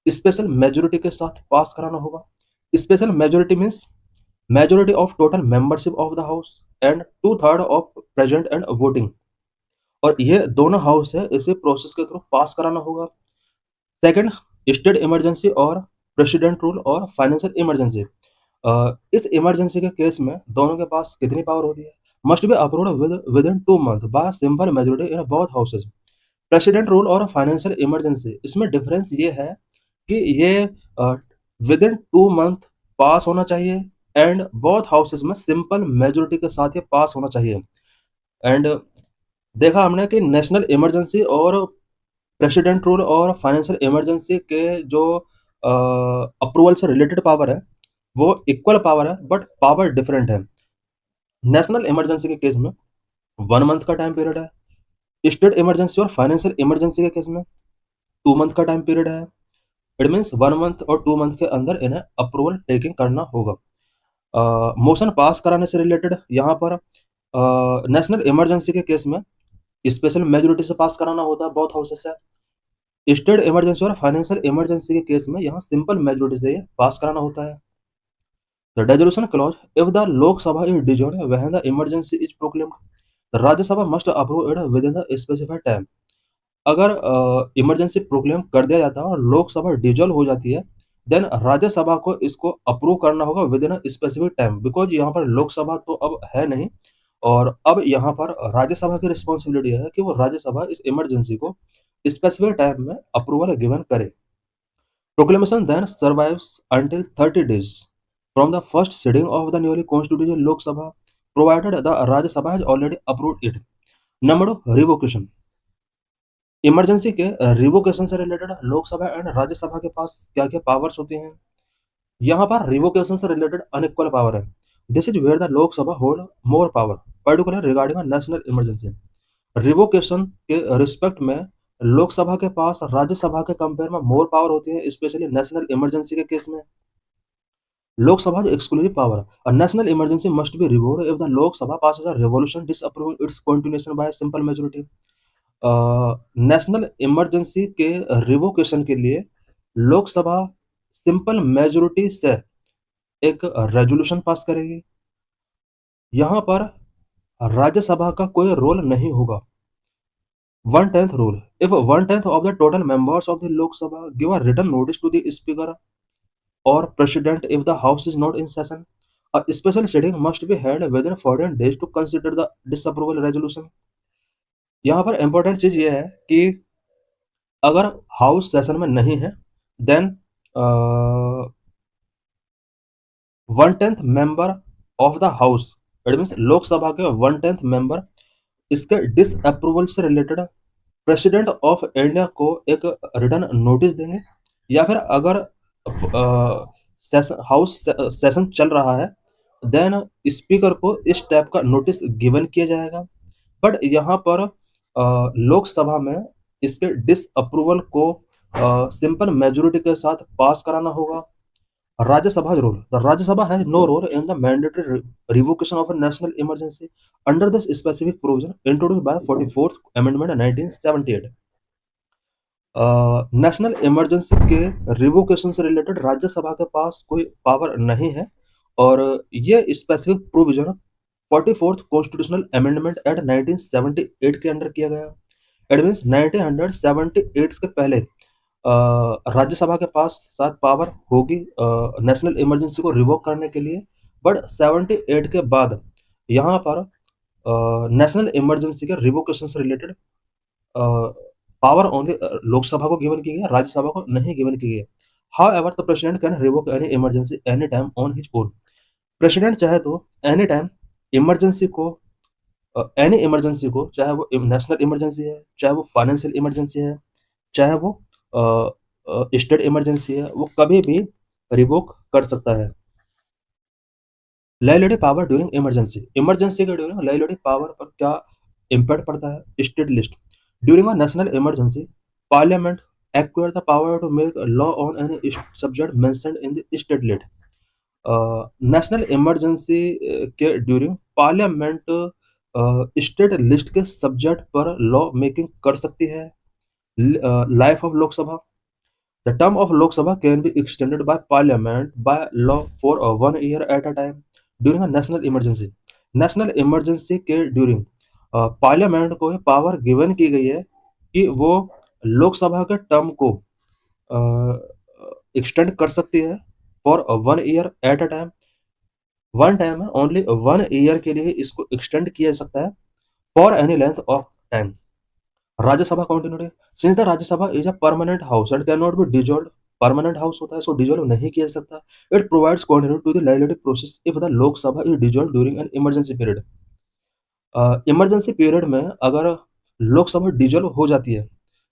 स्पेशल मेजोरिटी के साथ पास कराना होगा। Special majority means majority of total membership of the house and 2/3 of present and voting। और ये दोनों हाउस है, इसे प्रोसेस के थ्रू पास कराना होगा। सेकंड, स्टेट इमरजेंसी और प्रेसिडेंट रूल और फाइनेंशियल इमरजेंसी। इस इमरजेंसी के केस में दोनों के पास कितनी पावर होती है? Must be approved with in 2 month bye simple majority in both houses. President rule और फाइनेंशियल इमरजेंसी, इसमें डिफरेंस ये है कि ये विद इन 2 month पास होना चाहिए एंड बोथ हाउसेज में सिंपल मेजोरिटी के साथ ये पास होना चाहिए। एंड देखा हमने कि नेशनल इमरजेंसी और प्रेसिडेंट रूल और फाइनेंशियल इमरजेंसी के जो अप्रूवल से रिलेटेड पावर है वो इक्वल पावर है बट पावर डिफरेंट है। नेशनल इमरजेंसी के केस में 1 month का टाइम पीरियड है। स्टेट इमरजेंसी और फाइनेंशियल इमरजेंसी के केस में 2 month का टाइम पीरियड है। इट मीन्स 1 month और 2 month के अंदर इन्हें अप्रूवल टेकिंग करना होगा। मोशन पास कराने से रिलेटेड यहाँ पर नेशनल इमरजेंसी के केस में स्पेशल मेजोरिटी से पास कराना होता है बोथ हाउसेस से। स्टेट इमरजेंसी और फाइनेंशियल इमरजेंसी के केस में यहाँ सिंपल मेजोरिटी से ये पास कराना होता है। The dissolution clause, if the Lok सभा is dissolved when the emergency is proclaimed, Rajya Sabha must approve it within the specified time. अगर इमरजेंसी प्रोक्लेम कर दिया जाता है और लोकसभा डिसॉल्व हो जाती है देन राज्यसभा को इसको अप्रूव करना होगा with in a specific time, because यहाँ पर लोकसभा तो अब है नहीं और अब यहाँ पर राज्यसभा की रिस्पॉन्सिबिलिटी है कि वो राज्यसभा इस इमरजेंसी को स्पेसिफिक टाइम में अप्रूवल गिवन करे। Proclamation then survives until 30 days from the first sitting of the newly constituted Lok Sabha, provided the Rajya Sabha has already approved it। Number revocation. Emergency के revocation से related Lok Sabha and Rajya Sabha के पास क्या क्या powers होती हैं? यहाँ पर रिवोकेशन से रिलेटेड अनइक्वल पावर है। This is where the Lok Sabha hold more power particular regarding national emergency. Revocation के रिस्पेक्ट में लोकसभा के पास राज्यसभा के कंपेयर में मोर पावर होती है, स्पेशली नेशनल इमरजेंसी के केस में। Lok Sabha exclusive power, a national emergency must be revoked if the Lok Sabha passes a resolution disapproving its continuation by a simple majority। National emergency के revocation के लिए Lok Sabha simple majority से एक resolution pass करेगी। यहाँ पर राज्यसभा का कोई रोल नहीं होगा। 1/10 rule, if 1/10 of the total members of the Lok Sabha give a written notice to the speaker or president if the house is not in session, a special sitting must be held within 14 days to consider the disapproval resolution। यहाँ पर important चीज ये है कि अगर house session में नहीं है then 1/10 member of the house, it means Lok Sabha के 1/10 मेंबर इसके डिसअप्रूवल से रिलेटेड प्रेसिडेंट ऑफ इंडिया को एक रिटर्न नोटिस देंगे या फिर अगर हाउस सेशन चल रहा है देन स्पीकर को इस टाइप का नोटिस गिवन किया जाएगा। बट यहाँ पर लोकसभा में इसके डिसअप्रूवल को सिंपल मेजोरिटी के साथ पास कराना होगा। Rajya Sabha role, the Rajya Sabha has no role in the mandatory revocation of a national emergency under this specific provision introduced by 44th amendment 1978। National emergency के रिवोकेशन से रिलेटेड राज्यसभा के पास कोई पावर नहीं है और ये specific provision 44th constitutional amendment act 1978 के अंडर किया गया। इट मीन्स 1978 के पहले राज्यसभा के पास साथ पावर होगी नेशनल इमरजेंसी को रिवोक करने के लिए, बट 78 के बाद यहाँ पर नेशनल इमरजेंसी के रिवोकेशन से रिलेटेड पावर ओनली लोकसभा को गिवन की गई, राज्यसभा को नहीं गिवन की गई। However the president can revoke any emergency any time on his own. President चाहे तो एनी टाइम इमरजेंसी को एनी इमरजेंसी को, चाहे वो नेशनल इमरजेंसी है, चाहे वो फाइनेंशियल इमरजेंसी है, चाहे वो स्टेट इमरजेंसी है, वो कभी भी रिवोक कर सकता है। Legislative power during emergency, emergency के ड्यूरिंग लेजिस्लेटिव पावर पर क्या इम्पैक्ट पड़ता है? State list during a national emergency, parliament acquire the power to make law on any subject mentioned in the state list. National emergency के during parliament state list के subject पर law making कर सकती है। Life of Lok Sabha, the term of Lok Sabha can be extended by parliament by law for 1 year at a time during a national emergency. National emergency के during parliament को power given की गई है कि वो लोकसभा के टर्म को एक्सटेंड कर सकती है for 1 year at a time. One time है, ओनली 1 year के लिए इसको एक्सटेंड किया जा सकता है for any length of time. Rajya Sabha continuity, since the Rajya Sabha is a permanent house and can not be dissolve, permanent house होता है, सो डिजॉल्व नहीं किया जा सकता। It provides continuity to the legislative process if the Lok Sabha is dissolve during an emergency period. Emergency period में अगर Lok Sabha dissolve हो जाती है,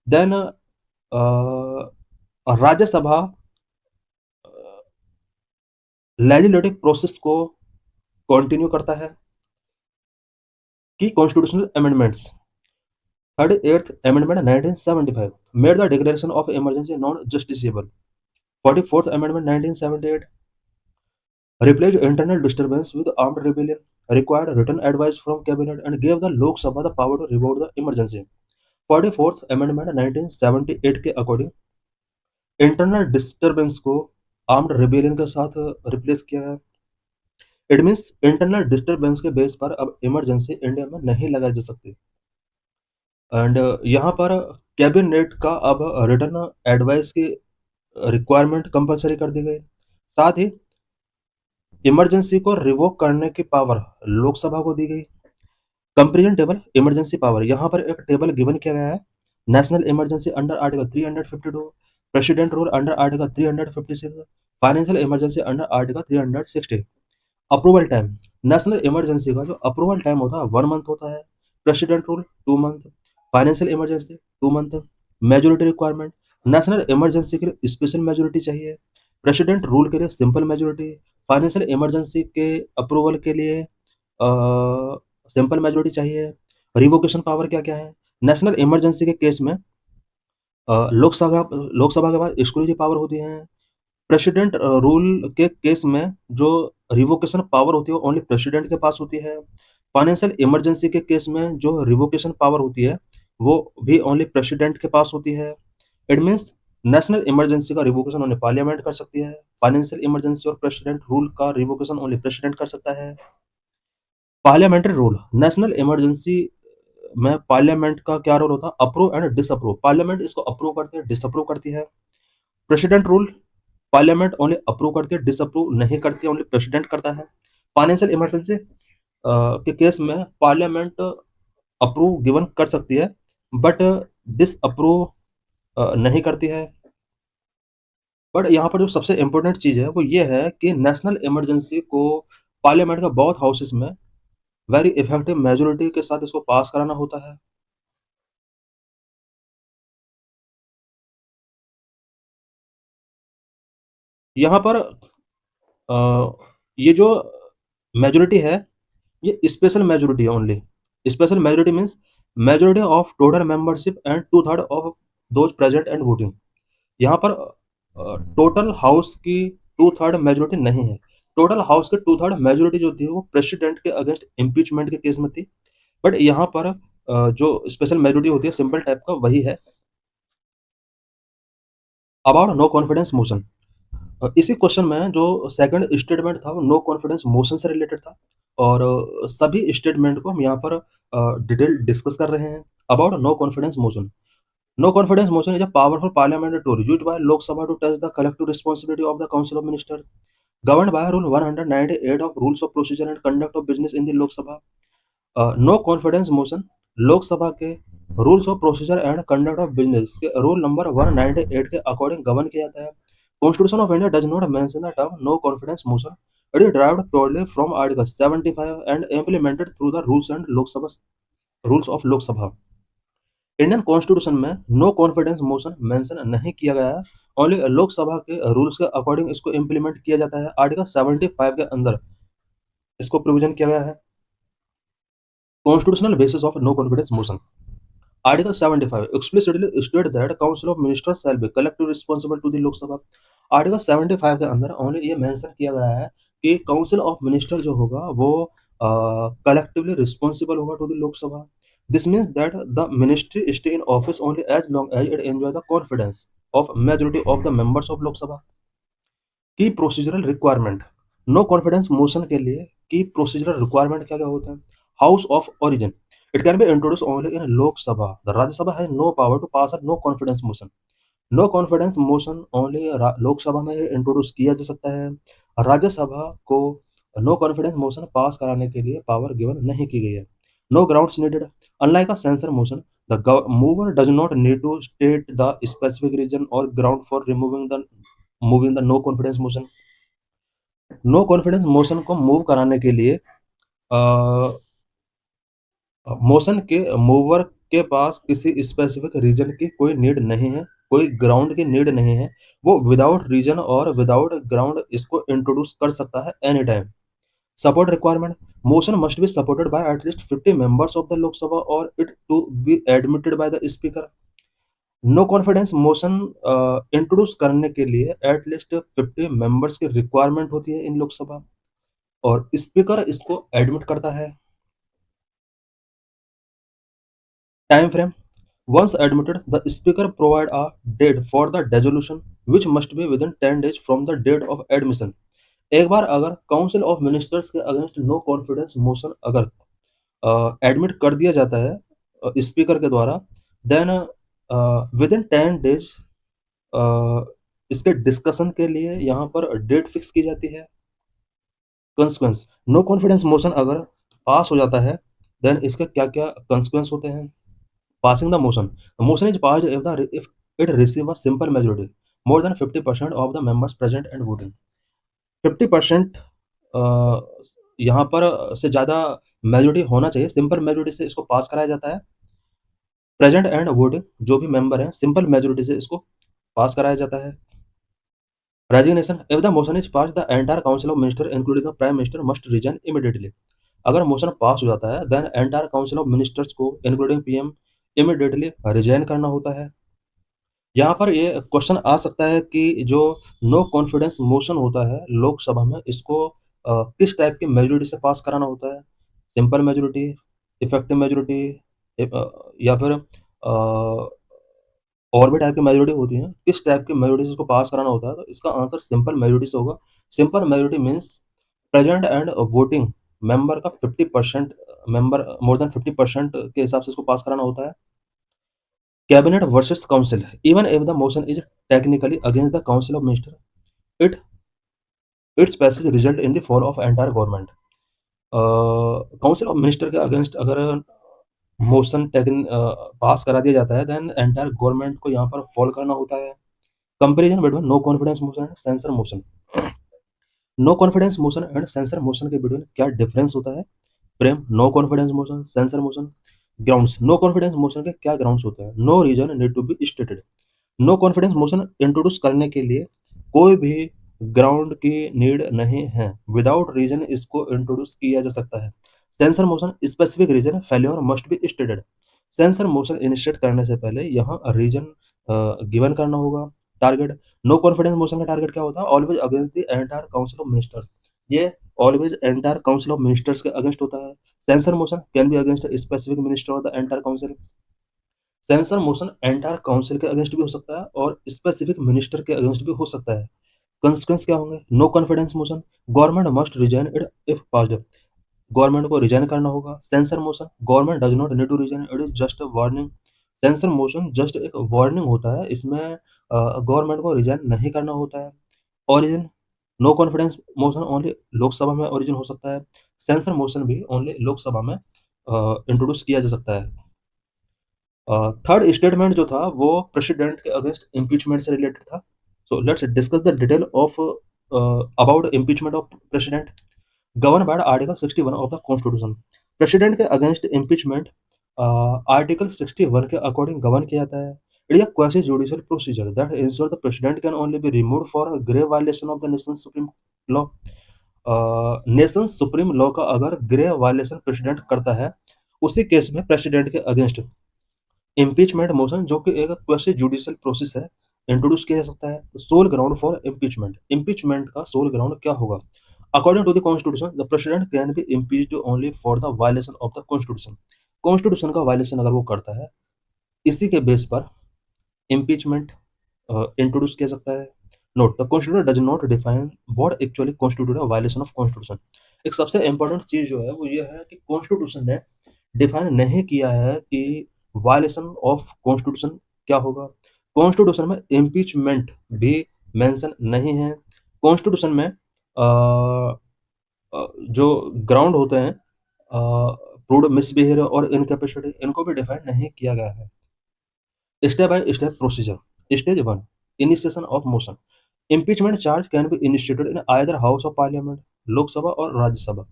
देन राज्यसभा लेजिस्लेटिव प्रोसेस को कंटिन्यू करता है। Key constitutional amendments, 38th Amendment 1975 made the declaration of emergency non-justiciable. 44th Amendment 1978 replaced internal disturbance with armed rebellion, required written advice from cabinet and gave the Lok Sabha the power to revoke the emergency. 44th Amendment 1978 के according internal disturbance को armed rebellion के साथ replace किया है। It means internal disturbance के base पर अब emergency India में नहीं लगाई जा सकती। एंड यहाँ पर कैबिनेट का अब रिटर्न एडवाइस की रिक्वायरमेंट कंपलसरी कर दी गई। साथ ही इमरजेंसी को रिवोक करने की पावर लोकसभा को दी गई। कंपेरिजन टेबल इमरजेंसी पावर, यहाँ पर एक टेबल गिवन किया गया है। National emergency under article 352, president rule under article 356, financial emergency under article 360। Approval time, national emergency का जो अप्रूवल टाइम होता है 1 month होता है, president rule 2 month, financial emergency 2 month। Majority requirement, national emergency के लिए स्पेशल मेजोरिटी चाहिए, president rule के लिए सिंपल मेजोरिटी, फाइनेंशियल इमरजेंसी के अप्रूवल के लिए सिंपल मेजोरिटी चाहिए। रिवोकेशन पावर क्या क्या है? नेशनल इमरजेंसी के केस में लोकसभा के बाद एक्सक्लूसिव पावर होती है। प्रेसिडेंट रूल के केस में जो रिवोकेशन पावर होती है वो ओनली प्रेसिडेंट के पास होती है। फाइनेंशियल इमरजेंसी के केस में जो रिवोकेशन पावर होती है वो भी ओनली प्रेसिडेंट के पास होती है। इट मीन्स नेशनल इमरजेंसी का रिवोकेशन ओनली पार्लियामेंट कर सकती है। फाइनेंशियल इमरजेंसी और प्रेसिडेंट रूल का रिवोकेशन ओनली प्रेसिडेंट कर सकता है। पार्लियामेंट्री रूल, नेशनल इमरजेंसी में पार्लियामेंट का क्या रोल होता है? अप्रूव एंड डिसअप्रूव, पार्लियामेंट इसको अप्रूव करती है, डिसअप्रूव करती है। President rule, parliament only approve करती है, डिसअप्रूव नहीं करती है, ओनली प्रेसिडेंट करता है। फाइनेंशियल इमरजेंसी के केस में पार्लियामेंट अप्रूव गिवन कर सकती है बट डिसअप्रूव नहीं करती है। बट यहाँ पर जो सबसे इम्पोर्टेंट चीज़ है वो ये है कि नेशनल इमरजेंसी को पार्लियामेंट के बोथ हाउसेस में वेरी इफेक्टिव मेजोरिटी के साथ इसको पास कराना होता है। यहाँ पर ये जो मेजोरिटी है ये स्पेशल मेजोरिटी है only. Special majority means majority of total membership and 2/3 of those present and voting. यहाँ पर टोटल हाउस की 2/3 मेजोरिटी नहीं है। टोटल हाउस की 2/3 मेजोरिटी जो थी वो प्रेसिडेंट के अगेंस्ट इम्पीचमेंट के केस में थी। बट यहाँ पर जो स्पेशल मेजोरिटी होती है सिंपल टाइप का वही है। अबाउट नो कॉन्फिडेंस मोशन, इसी क्वेश्चन में जो सेकंड स्टेटमेंट था वो नो कॉन्फिडेंस मोशन से रिलेटेड था और सभी स्टेटमेंट को हम यहाँ पर डिटेल डिस्कस कर रहे हैं। About no confidence motion, no confidence motion is a powerful parliamentary tool used by Lok Sabha to test the collective responsibility of the council of ministers governed by Rule 198 of Rules of Procedure and Conduct of Business in the Lok Sabha. No confidence motion Lok Sabha के rules of procedure and conduct of business के rule number 198 के according govern किया जाता है। Constitution of India does not mention the term no confidence motion It is derived purely from Article 75 and implemented through the rules of Lok Sabha. Indian constitution में no confidence motion mention नहीं किया गया है। Only Lok Sabha के rules के according इसको implement किया जाता है। आर्टिकल 75 के अंदर इसको प्रोविजन किया गया है। Constitutional basis of no confidence motion. Article 75 explicitly states that Council of Ministers shall be collectively responsible to the Lok Sabha. Article 75 के अंदर ओनली ये मेंशन किया गया है कि काउंसिल ऑफ मिनिस्टर जो होगा वो कलेक्टिवली रिस्पॉन्सिबल होगा to the Lok Sabha. This means that the ministry stay in office only as long as it enjoy the confidence of majority of the members of Lok Sabha. Key procedural requirement. No confidence motion के लिए key procedural requirement क्या क्या होता है। House of origin. It can be introduce only in Lok Sabha. The Rajya Sabha है no power to pass a no confidence motion. No confidence motion only Lok Sabha में introduce किया जा सकता है। राज्यसभा को नो कॉन्फिडेंस मोशन पास कराने के लिए पावर गिवन नहीं की गई है। No grounds needed. Unlike a censure motion the mover does not need to state the specific reason or ground for moving the no confidence motion। No confidence motion को move कराने के लिए motion के mover के पास किसी specific reason की कोई need नहीं है, कोई ग्राउंड की नीड नहीं है। वो विदाउट रीजन और विदाउट ग्राउंड इसको इंट्रोड्यूस कर सकता है any time. Support requirement. Motion must be supported by at least 50 members of the Lok Sabha और it to be admitted by the speaker. No confidence motion introduce करने के लिए एटलीस्ट 50 मेंबर्स की रिक्वायरमेंट होती है इन लोकसभा और स्पीकर इसको एडमिट करता है। Time frame. Once admitted, the speaker provide a date for the dissolution, which must be within 10 days from the date of admission। एक बार अगर काउंसिल ऑफ मिनिस्टर्स के अगेंस्ट नो कॉन्फिडेंस मोशन अगर admit कर दिया जाता है स्पीकर के द्वारा, देन विद इन 10 डेज इसके डिस्कशन के लिए यहाँ पर डेट फिक्स की जाती है। कंसिक्वेंस। नो कॉन्फिडेंस मोशन अगर पास हो जाता है देन इसके क्या क्या कंसिक्वेंस होते हैं। Passing the motion. The motion is passed if it receive a simple majority more than 50% of the members present and voting। 50% यहाँ पर से ज़्यादा मेजोरिटी होना चाहिए। सिंपल मेजोरिटी से इसको पास कराया जाता है। प्रेजेंट एंड वोटिंग जो भी मेंबर हैं सिंपल मेजोरिटी से इसको पास कराया जाता है। Resignation. If the motion is pass the entire council of minister including the prime minister must resign immediately. अगर मोशन पास हो जाता है then entire council of ministers को इंक्लूडिंग पीएम इमीडिएटली रिजाइन करना होता है। यहाँ पर ये क्वेश्चन आ सकता है कि जो नो कॉन्फिडेंस मोशन होता है लोकसभा में इसको किस टाइप की मेजोरिटी से पास कराना होता है। सिंपल मेजोरिटी, इफेक्टिव मेजोरिटी या फिर और भी टाइप की मेजोरिटी होती हैं। किस टाइप की मेजोरिटी से इसको पास कराना होता है तो इसका आंसर सिंपल मेजोरिटी से होगा। Simple majority means present and voting member का 50% मेंबर मोर देन 50% के हिसाब से इसको पास कराना होता है। Cabinet versus Council. Even if the motion is technically against the Council of Ministers, it its passage result in the fall of entire government। Council of minister के against अगर motion पास करा दिया जाता है देन एंटायर गवर्नमेंट को यहाँ पर fall करना होता है। Comparison between no confidence motion and censure motion. No confidence motion and censure motion के बिटवीन क्या डिफरेंस होता है। प्रेम। No confidence motion, censure motion. Grounds. No confidence motion के क्या ग्राउंड्स होते हैं। No reason need to be stated. No confidence motion introduce करने के लिए कोई भी ग्राउंड की नीड नहीं है। विदाउट रीजन इसको इंट्रोड्यूस किया जा सकता है। Censure motion specific reason failure must be stated. Censure motion initiate करने से पहले यहाँ रीजन गिवन करना होगा। टारगेट। नो कॉन्फिडेंस मोशन का टारगेट क्या होता है। Always against the entire council of ministers. ये always entire council of ministers के अगेंस्ट होता है। Censure motion can be against specific minister of the entire council. Censure motion entire council के against भी हो सकता है और स्पेसिफिक मिनिस्टर के अगेंस्ट भी हो सकता है। कंसिक्वेंस क्या होंगे। No confidence motion government must resign it if passed. Government को रिजाइन करना होगा। Censure motion government does not need to resign, it is just a warning. Censure motion just एक वार्निंग होता है, इसमें गवर्नमेंट को रिजाइन नहीं करना होता है। Origin. No confidence motion only Lok Sabha में ओरिजिन हो सकता है। सेंसर मोशन भी ओनली लोकसभा में इंट्रोड्यूस किया जा सकता है। थर्ड स्टेटमेंट जो था वो प्रेसिडेंट के अगेंस्ट इम्पीचमेंट से रिलेटेड था। So let's discuss the detail of about impeachment of president govern by article 61 of the constitution. President के अगेंस्ट इम्पीचमेंट आर्टिकल 61 के अकॉर्डिंग गवर्न किया जाता है। It is a quasi judicial procedure that ensure the president can only be removed for a grave violation of the nation supreme law. Nation supreme law का अगर grave violation president करता है, उसी case में president के against impeachment motion, जो कि एक क्वेश्चन जुडिशियल प्रोसेस है, इंट्रोड्यूस किया जा सकता है। Sole ground for impeachment, impeachment का सोल ग्राउंड क्या होगा? According to the constitution the president can be impeached only for the violation of the constitution. Constitution का वायलेशन अगर वो करता है, इसी के बेस पर इम्पीचमेंट इंट्रोड्यूस किया सकता है। Note the constitution does not define what actually constitute a violation of constitution. एक सबसे इंपॉर्टेंट चीज जो है वो ये है कि कॉन्स्टिट्यूशन ने डिफाइन नहीं किया है कि वायलेशन ऑफ कॉन्स्टिट्यूशन क्या होगा। कॉन्स्टिट्यूशन में इम्पीचमेंट भी मेंशन नहीं है। कॉन्स्टिट्यूशन में जो ग्राउंड होते हैं, प्रूव्ड मिसबिहेवियर और इनकैपेसिटी, इनको भी डिफाइन नहीं किया गया है। Step by step procedure. Stage 1 initiation of motion. Impeachment charge can be initiated in either house of parliament, Lok Sabha और राज्यसभा।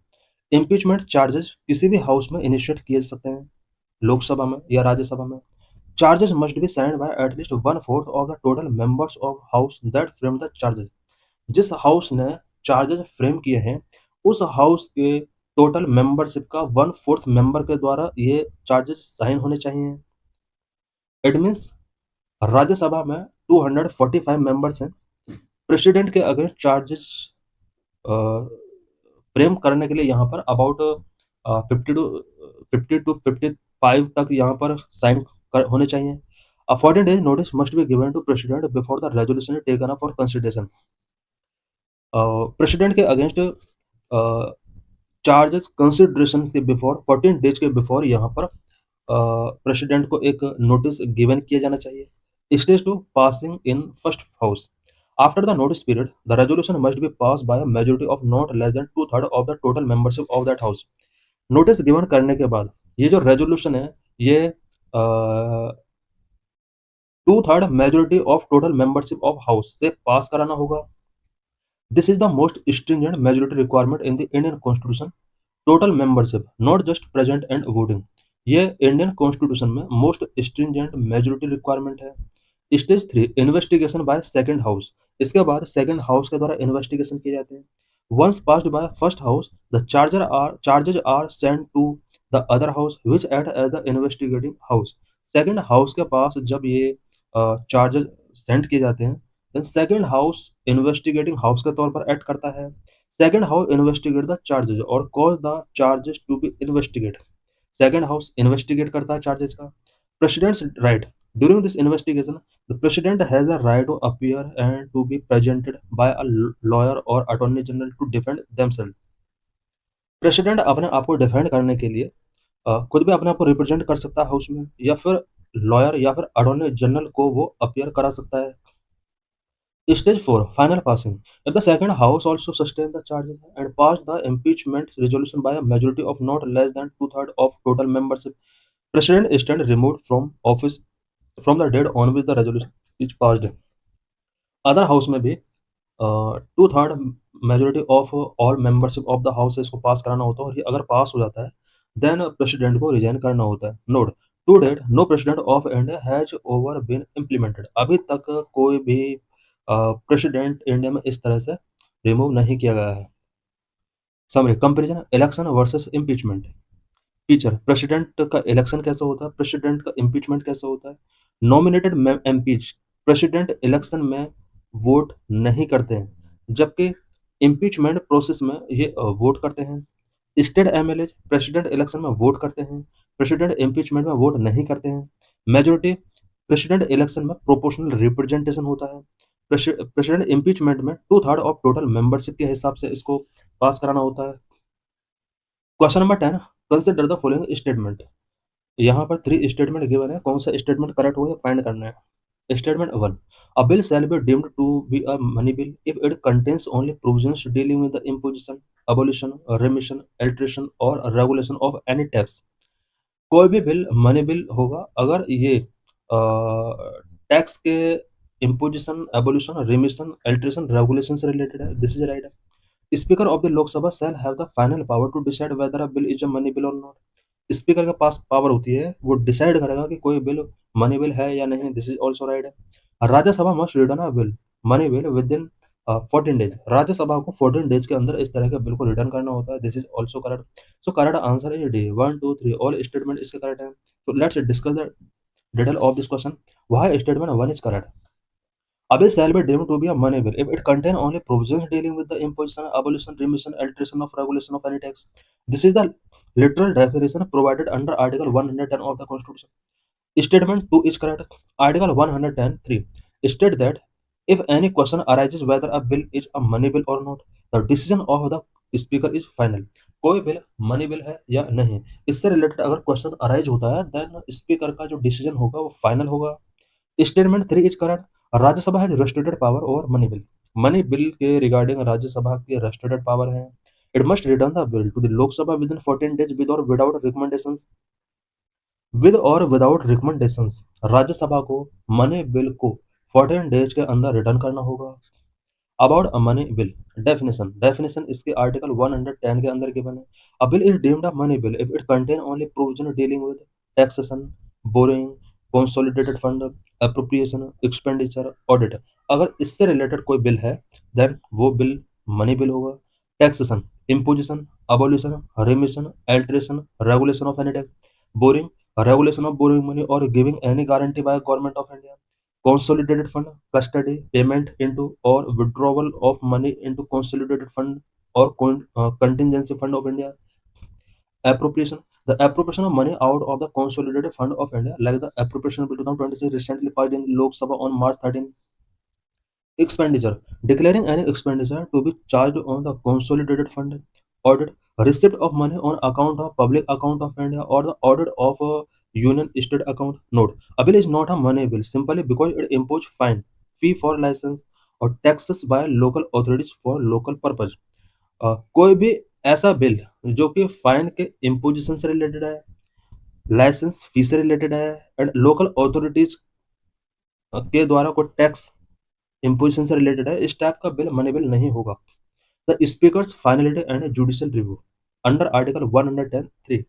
इम्पीचमेंट चार्जेस किसी भी हाउस में इनिशिएट किए जा सकते हैं, लोकसभा में या राज्यसभा में। Charges must be signed by at least 1/4 of the total members of house that frame the charges. जिस हाउस ने चार्जेस फ्रेम किए हैं, उस हाउस के टोटल मेंबरशिप का 1/4 मेंबर के द्वारा ये चार्जेस साइन होने चाहिए। इट मीन्स राज्यसभा में 245 मेंबर्स हैं। प्रेसिडेंट के अगेंस्ट चार्जेस फ्रेम करने के लिए यहाँ पर अबाउट 50 to 55 तक यहाँ पर साइन होने चाहिए। A 14 days notice must be given to president before the resolution is taken up for consideration. President के अगेंस्ट चार्जेस कंसिडरेशन के बिफोर 14 डेज के बिफोर यहाँ पर प्रेसिडेंट को एक नोटिस गिवन किया जाना चाहिए। Stage 2 passing in first house. After the notice period the resolution must be pass by a majority of not less than 2/3 of the total membership of that house. Notice given करने के बाद ये जो resolution है, ये 2/3 majority of total membership of house से pass कराना होगा। This is the most stringent majority requirement in the Indian constitution. Total membership not just present and voting, ये इंडियन कॉन्स्टिट्यूशन में मोस्ट स्ट्रिंजेंट मेजॉरिटी रिक्वायरमेंट है। Stage 3 investigation by second house. इसके बाद second house के द्वारा investigation किए जाते हैं। Once passed by first house the charges are sent to the other house which act as the investigating house. Second house के पास जब ये चार्जेज सेंड किए जाते हैं, then second house investigating house के तौर पर एक्ट करता है। Second house investigate the charges और cause the charges to be investigate. Second house investigate करता है चार्जेस का। President's right during this investigation the president has a right to appear and to be presented by a lawyer और attorney general to defend themselves. President अपने आप को defend करने के लिए खुद भी अपने आप को रिप्रेजेंट कर सकता है हाउस में, या फिर लॉयर या फिर अटॉर्नी जनरल को वो अपीयर करा सकता है। Stage 4 Final passing. If the second house also sustained the charges and passed the impeachment resolution by a majority of not less than 2/3 of total membership, President is stand removed from office from the date on which the resolution is passed. Other house में भी 2/3 majority of all membership of the house इसको पास कराना होता है, और ये अगर पास हो जाता है देन प्रेसिडेंट को रिजाइन करना होता है। Note to date no president of India has over been implemented. अभी तक कोई भी प्रेसिडेंट इंडिया में इस तरह से रिमूव नहीं किया गया है। Summary comparison election versus impeachment. Feature president का इलेक्शन कैसे होता है, प्रेसिडेंट का इम्पीचमेंट कैसे होता है। नॉमिनेटेड एमपीज प्रेसिडेंट इलेक्शन में वोट नहीं करते हैं, जबकि इम्पीचमेंट प्रोसेस में ये वोट करते हैं। स्टेट एमएलए प्रेसिडेंट इलेक्शन में वोट करते हैं, प्रेसिडेंट इम्पीचमेंट में वोट नहीं करते हैं। मेजोरिटी प्रेसिडेंट इलेक्शन में प्रोपोर्शनल रिप्रेजेंटेशन होता है, प्रेसिडेंट इम्पीचमेंट में 2/3 ऑफ टोटल मेंबरशिप के हिसाब से इसको पास कराना होता है। Question number 10 consider the following statement. यहाँ पर 3 स्टेटमेंट गिवन है, कौन सा स्टेटमेंट करेक्ट होगा फाइंड करना है। Statement 1 a bill shall be deemed to be a money bill if it contains only provisions dealing with the imposition, abolition, remission, alteration और regulation of any tax. कोई भी bill money bill होगा अगर ये tax के imposition, abolition, remission, alteration, regulations related है, this is right. Speaker of the Lok Sabha shall have the final power to decide whether a bill is a money bill or not. Speaker के पास power होती है, वो decide करेगा कि कोई bill money bill है या नहीं, दिस इज ऑल्सो राइट है। Rajya Sabha must return a bill money bill with in 14 days, Rajya Sabha को 14 डेज के अंदर इस तरह के बिल को रिटर्न करना होता है, this is also correct. So correct answer is D, 1 2 3 all statement इसके करेक्ट है। तो let's discuss the detail of this question, why statement 1 is correct. A bill shall be deemed to be a money bill if it contain only provisions dealing with the imposition, abolition, remission, alteration of regulation of any tax. This is the literal definition provided under Article 110 of the Constitution. Statement 2 is correct. Article 110(3) state that if any question arises whether a bill is a money bill or not, the decision of the speaker is final. कोई bill money bill है या नहीं, इससे related अगर question arise होता है then speaker का जो डिसीजन होगा वो फाइनल होगा। Statement 3 is correct. Rajya Sabha has restricted power over money bill, money bill के रिगार्डिंग राज्यसभा की रेस्ट्रिक्टेड पावर है। It must return the bill to the Lok Sabha within 14 days with और विदाउट रिकमेंडेशंस, विद और विदाउट रिकमेंडेशंस, राज्यसभा को money bill को 14 days के अंदर return करना होगा। About a money bill definition, definition इसके आर्टिकल 110 के अंदर गिवन है। अ bill is deemed a money bill if it contain only provision dealing with taxation, boring, consolidated fund, appropriation, expenditure, audit. अगर इससे रिलेटेड कोई बिल है देन वो bill money bill होगा। Taxation, imposition, abolition, remission, alteration, regulation of any tax, borrowing, regulation of borrowing money or giving any guarantee by government of India, consolidated fund, custody, payment into or withdrawal of money into consolidated fund or contingency fund of India, appropriation, the appropriation of money out of the consolidated fund of India, like the appropriation bill 2026 recently passed in Lok Sabha on March 13. Expenditure, declaring any expenditure to be charged on the consolidated fund, audit, receipt of money on account of public account of India or the audit of a union state account. Note, a bill is not a money bill simply because it imposes fine, fee for license or taxes by local authorities for local purpose. कोई भी ऐसा bill जो कि fine के imposition से related है, licence फी से related है एंड लोकल अथॉरिटीज के द्वारा कोई टैक्स इम्पोजिशन से रिलेटेड है, इस टाइप का बिल मनी बिल नहीं होगा। The speaker's finality and judicial review under article 110(3),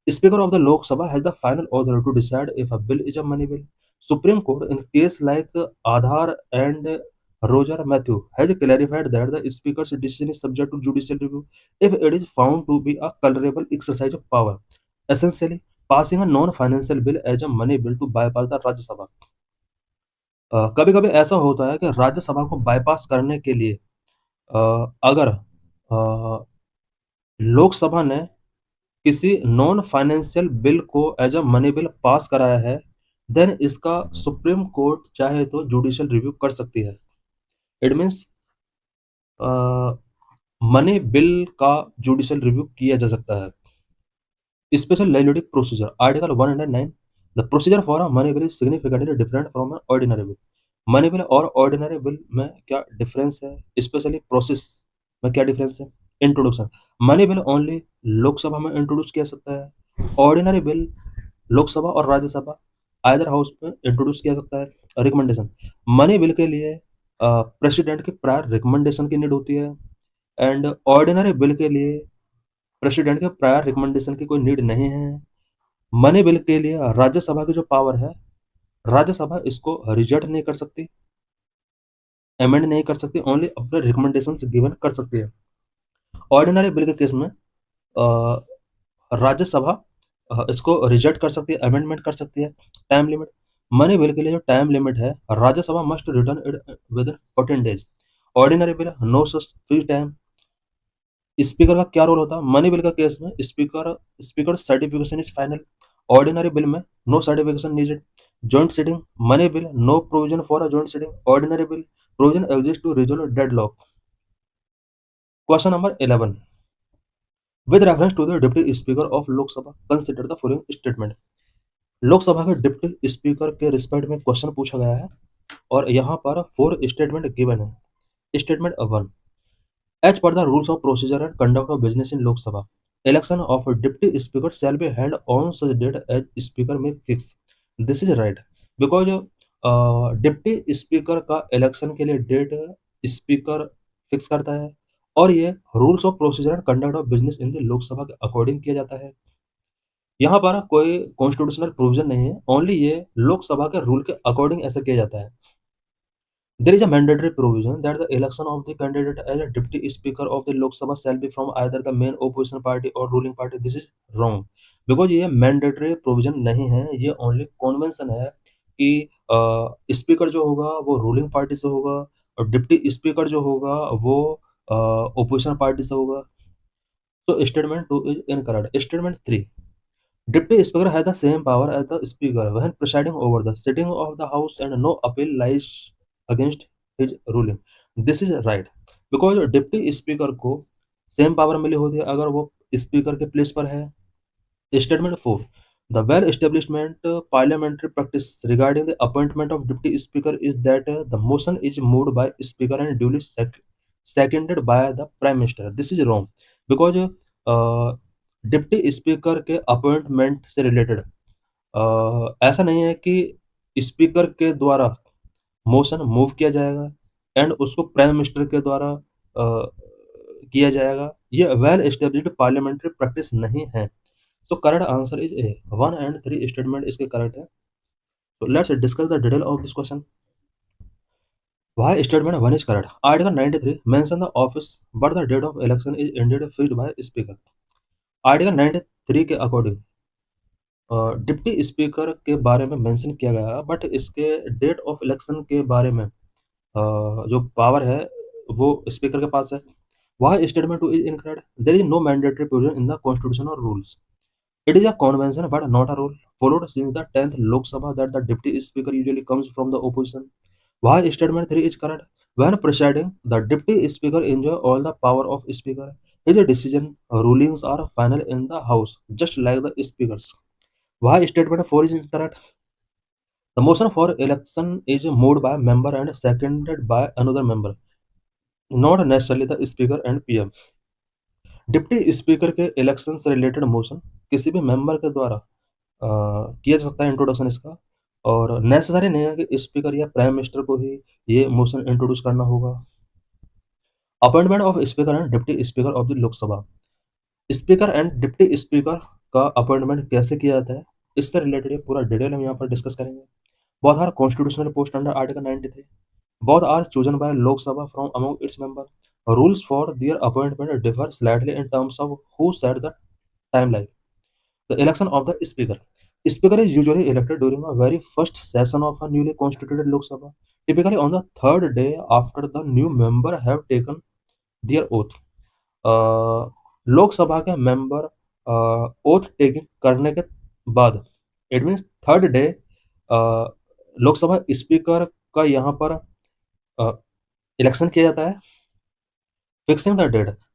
speaker of the Lok Sabha has the final authority to decide if a bill is a money bill. Supreme court in case like Aadhaar and Roger Matthew has clarified that the speaker's decision is subject to judicial review if it is found to be a culpable exercise of power, essentially passing a non-financial bill as a money bill to bypass the Rajya Sabha. कभी कभी ऐसा होता है कि राज्यसभा को bypass करने के लिए अगर लोकसभा ने किसी नॉन फाइनेंशियल बिल को as a money bill pass कराया है देन इसका सुप्रीम कोर्ट चाहे तो जुडिशियल रिव्यू कर सकती है। इट मीन्स मनी बिल का जुडिशियल रिव्यू किया जा सकता है। Special legislative procedure article 109, the procedure for a money bill is significantly different from an ordinary bill. Money bill और ऑर्डिनरी बिल में क्या डिफरेंस है, स्पेशली प्रोसेस में क्या डिफरेंस है। Introduction, money bill only Lok Sabha में इंट्रोड्यूस किया सकता है, ऑर्डिनरी बिल लोकसभा और राज्यसभा आइदर हाउस में इंट्रोड्यूस किया सकता है। रिकमेंडेशन, मनी बिल के लिए प्रेसिडेंट के प्रायर रिकमेंडेशन की नीड होती है एंड ऑर्डिनरी बिल के लिए प्रेसिडेंट के प्रायर रिकमेंडेशन की कोई नीड नहीं है। मनी बिल के लिए राज्यसभा की जो पावर है, राज्यसभा इसको रिजेक्ट नहीं कर सकती, अमेंड नहीं कर सकती, ओनली अपने रिकमेंडेशंस गिवन कर सकती है। ऑर्डिनरी बिल के केस में राज्यसभा इसको रिजेक्ट कर सकती है, अमेंडमेंट कर सकती है। टाइम लिमिट, मनी बिल के लिए जो टाइम लिमिट है Rajya Sabha must return it within 14 days. Ordinary bill no such fixed time. Speaker का क्या रोल होता है, मनी बिल का केस में speaker certification is final, ordinary bill में no certification needed. Joint sitting, money bill no provision for a joint sitting, ordinary bill provision exist to resolve deadlock. Question number 11, with reference to the deputy speaker of Lok Sabha consider the following statement. Lok Sabha के deputy speaker के respect में question पूछा गया है और यहाँ पर 4 statement given है। Statement 1, as per the rules of procedure and conduct of business in Lok Sabha, election of a deputy speaker shall be held on such date as speaker may fix. This is right because deputy speaker का election के लिए date speaker fix करता है और ये rules of procedure and conduct of business in the Lok Sabha के according किया जाता है। यहाँ पर कोई कॉन्स्टिट्यूशनल प्रोविजन नहीं है, ओनली ये लोकसभा के रूल के अकॉर्डिंग ऐसा किया जाता है। There is a mandatory provision that the election of the candidate as a deputy speaker of the Lok Sabha shall be from either the main opposition party or ruling party. This is wrong because ये mandatory provision नहीं है, ये only convention है कि speaker जो होगा वो ruling party से होगा और डिप्टी स्पीकर जो होगा वो ओपोजिशन पार्टी से होगा। तो statement 2 is incorrect. Statement 3, Deputy Speaker has the same power as the Speaker when presiding over the sitting of the House and no appeal lies against his ruling. This is right because Deputy Speaker को same power मिली होती है अगर वो speaker के place पर है। Statement 4, the well-established parliamentary practice regarding the appointment of Deputy Speaker is that the motion is moved by Speaker and duly seconded by the Prime Minister. This is wrong because deputy speaker के appointment से related ऐसा नहीं है कि speaker के द्वारा motion move किया जाएगा एंड उसको प्राइम मिनिस्टर के द्वारा किया जाएगा। ये वेल एस्टेब्लिश्ड पार्लियामेंट्री प्रैक्टिस नहीं है। So correct answer is A. 1 and 3 statement इसके करेक्ट है। So let's discuss the detail of this question. Why statement 1 is correct? Article 93 mention the office but the date of election is indeed fixed by speaker. Article 93 के according deputy speaker के बारे में mention किया गया but इसके date of election के बारे में जो पावर है वो स्पीकर के पास है। वह statement two is incorrect. There is no mandatory provision in the constitution और rules. It is a convention but not a rule followed since the 10th Lok Sabha that the deputy speaker usually comes from the opposition. वह statement 3 is correct. When presiding, the deputy speaker enjoy all the power of speaker. His decision rulings are final in the house, just like the speakers. Why statement 4 is incorrect? The motion for election is moved by a member and seconded by another member, not necessarily the speaker and PM. Deputy speaker के election से related motion किसी भी member के द्वारा किया जा सकता है इंट्रोडक्शन इसका, और नेसेसरी नहीं है कि स्पीकर या प्राइम मिनिस्टर को ही ये मोशन इंट्रोड्यूस करना होगा। Appointment of speaker and deputy speaker of the Lok Sabha. Speaker and deputy speaker का अपॉइंटमेंट कैसे किया जाता है इससे रिलेटेड ये पूरा डिटेल हम यहाँ पर डिस्कस करेंगे। Both are constitutional post under article 93। Both are chosen by Lok Sabha from among its member. Rules for their appointment differ slightly in terms of who set the timeline. The election of the speaker. Speaker is usually elected during a very first session of a newly constituted Lok Sabha, typically on the third day after the new member have taken their oath. Lok Sabha के member oath taking करने के बाद, it means third day, Lok Sabha speaker का यहाँ पर election किया जाता है। Fixing the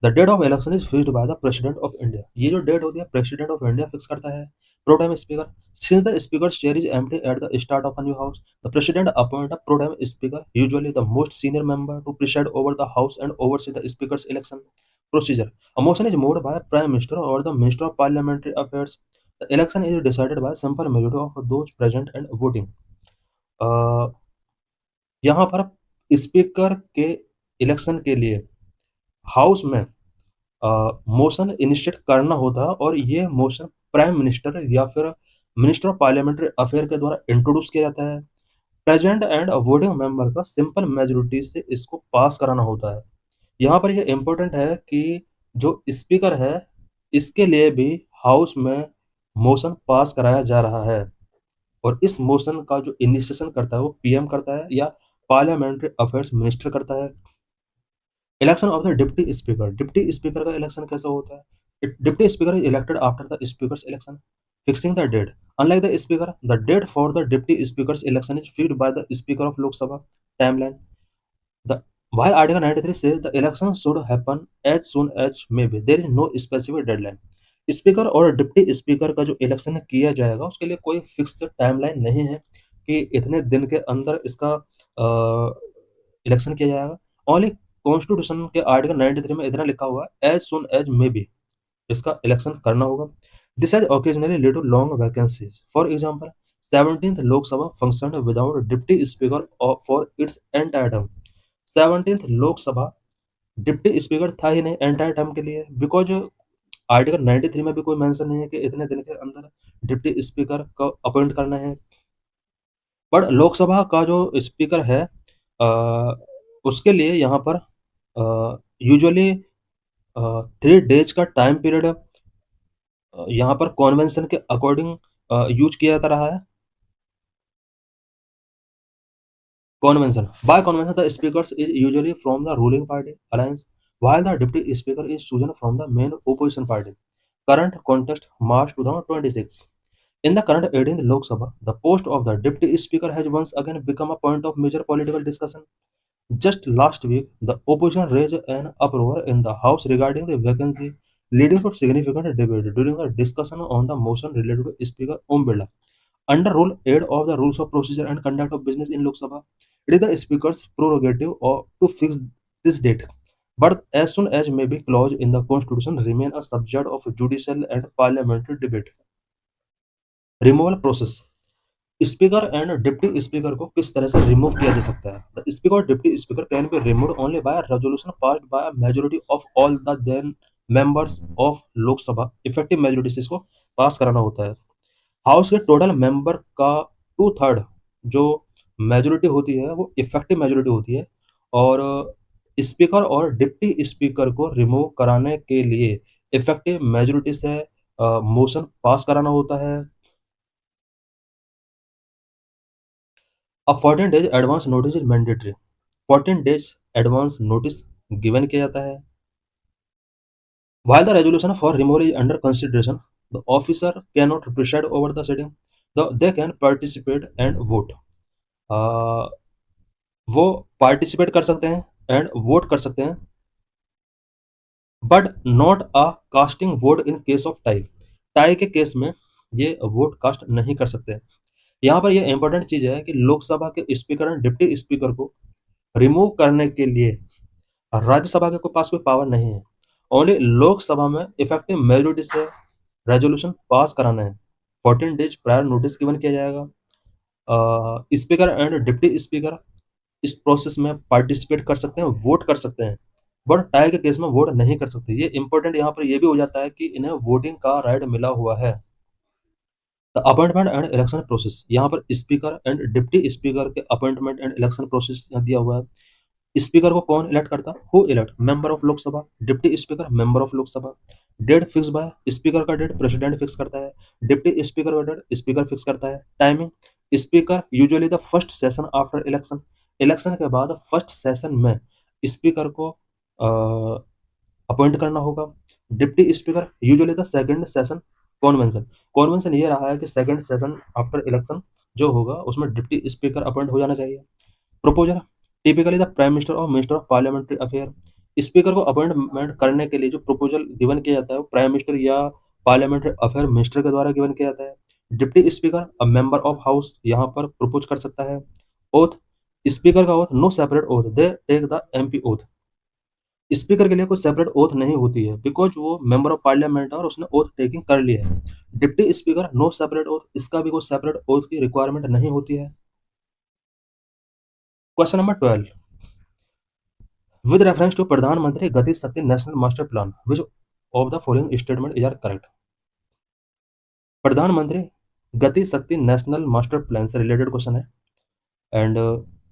date of election is fixed by the president of India. ये जो डेट होती है प्रेसिडेंट ऑफ इंडिया फिक्स करता है। Pro tem speaker. Since the speaker chair is empty at the start of a new house, the president appoint a pro tem speaker, usually the most senior member, to preside over the house and oversee the speaker's election procedure. A motion is moved by Prime Minister or the Minister of Parliamentary Affairs. The election is decided by simple majority of those present and voting. यहाँ पर speaker के election के लिए house में motion initiate करना होता है और ये मोशन प्राइम मिनिस्टर या फिर मिनिस्टर ऑफ पार्लियामेंट्री अफेयर के द्वारा इंट्रोड्यूस किया जाता है। प्रेजेंट एंड वोटिंग मेंबर का सिंपल मेजोरिटी से इसको पास कराना होता है। यहाँ पर ये इम्पोर्टेंट है कि जो स्पीकर है इसके लिए भी हाउस में मोशन पास कराया जा रहा है और इस मोशन का जो इनिशिएशन करता है वो पीएम करता है या पार्लियामेंट्री अफेयर्स मिनिस्टर करता है। Election of the deputy speaker. Deputy speaker का इलेक्शन कैसा होता है? Deputy speaker is elected after the speaker's election. Fixing the date. Unlike the speaker, the date for the deputy speaker's election is fixed by the speaker of Lok Sabha timeline. The While Article 93 says the election should happen as soon as may be, there is no specific deadline. Speaker और deputy speaker का जो election किया जाएगा उसके लिए कोई fix timeline नहीं है कि इतने दिन के अंदर इसका इलेक्शन किया जाएगा। ओनली कॉन्स्टिट्यूशन के आर्टिकल 93 में इतना लिखा हुआ है as soon as may be इसका इलेक्शन करना होगा। This has occasionally lead to long vacancies. For example, 17th Lok Sabha functioned without deputy speaker for its entire term. 17th Lok Sabha deputy speaker था ही नहीं entire term के लिए, because article 93 में भी कोई मेंशन नहीं है कि इतने दिन के अंदर डिप्टी स्पीकर को अपॉइंट करना है। बट लोकसभा का जो स्पीकर है अ, उसके लिए यहाँ पर यूजुअली 3 डेज का टाइम पीरियड यहाँ पर कॉन्वेंशन के अकॉर्डिंग यूज किया जाता रहा है। Convention. By convention, the speakers is usually from the ruling party alliance, while the deputy speaker is chosen from the main opposition party. Current contest March 2026. In the current 18th Lok Sabha, the post of the deputy speaker has once again become a point of major political discussion. Just last week, the opposition raised an uproar in the House regarding the vacancy, leading to significant debate during the discussion on the motion related to Speaker Om Birla. Under Rule 8 of the Rules of Procedure and Conduct of Business in Lok Sabha, it is the Speaker's prerogative to fix this date. But as soon as may be clause in the Constitution remain a subject of judicial and parliamentary debate. Removal process. Speaker and deputy speaker को किस तरह से remove किया जा सकता है? The speaker और deputy speaker can be removed only by resolution passed by a majority of all the then members of Lok Sabha. Effective majority से इसको पास कराना होता है। हाउस के टोटल मेंबर का 2/3 जो मेजॉरिटी होती है वो इफेक्टिव मेजॉरिटी होती है, और स्पीकर और डिप्टी स्पीकर को रिमूव कराने के लिए इफेक्टिव मेजॉरिटी से मोशन पास कराना होता है। अब 14 days advance notice is mandatory. 14 days advance notice given किया जाता है। While the resolution for removal is under consideration, the officer cannot preside over the sitting, though they can participate and vote. वो participate कर सकते हैं and vote कर सकते हैं, but not a casting vote in case of tie. Tie के case में ये वोट कास्ट नहीं कर सकते। यहाँ पर ये इंपॉर्टेंट चीज है कि लोकसभा के स्पीकर एंड डिप्टी स्पीकर को रिमूव करने के लिए राज्यसभा के पास कोई पावर नहीं है। ओनली लोकसभा में इफेक्टिव मेजोरिटी से रेजोल्यूशन पास कराना है। 14 डेज प्रायर नोटिस गिवन किया जाएगा। स्पीकर एंड डिप्टी स्पीकर इस प्रोसेस में पार्टिसिपेट कर सकते हैं, वोट कर सकते हैं, बट टाई के केस में वोट नहीं कर सकते। ये इंपॉर्टेंट यहाँ पर ये भी हो जाता है कि इन्हें वोटिंग का राइट मिला हुआ है। The appointment and election process. यहाँ पर स्पीकर एंड डिप्टी स्पीकर के अपॉइंटमेंट एंड इलेक्शन प्रोसेस दिया हुआ है। स्पीकर को कौन इलेक्ट करता? Who elect? Member of Lok Sabha. Deputy speaker member of Lok Sabha. Date fix by speaker का डेट प्रेसिडेंट फिक्स करता है। डिप्टी स्पीकर का डेट स्पीकर फिक्स करता है। Timing speaker usually the first session after election. Election के बाद फर्स्ट सेशन में speaker को अपॉइंट करना होगा। Deputy speaker usually the second session convention. Convention ये रहा है कि सेकंड सेशन आफ्टर इलेक्शन जो होगा उसमें डिप्टी स्पीकर अपॉइंट हो जाना चाहिए। Proposal typically the prime minister और minister of parliamentary affair. Speaker को अपॉइंटमेंट करने के लिए जो प्रपोजल गिवन किया जाता है वो प्राइम मिनिस्टर या पार्लियामेंट्री अफेयर मिनिस्टर के द्वारा गिवन किया जाता है। Deputy speaker a member of house यहाँ पर प्रपोज कर सकता है। ओथ स्पीकर का oath no separate oath, they take the MP oath. Speaker के लिए कोई सेपरेट ओथ नहीं होती है, बिकॉज वो मेंबर ऑफ पार्लियामेंट है और उसने ओथ टेकिंग कर ली है। Deputy speaker no separate oath, इसका भी कोई सेपरेट ओथ की रिक्वायरमेंट नहीं होती है। Question number 12 with reference to प्रधानमंत्री गति Shakti national master plan which of the following statement is correct? प्रधानमंत्री गति शक्ति नेशनल मास्टर प्लान से रिलेटेड क्वेश्चन है एंड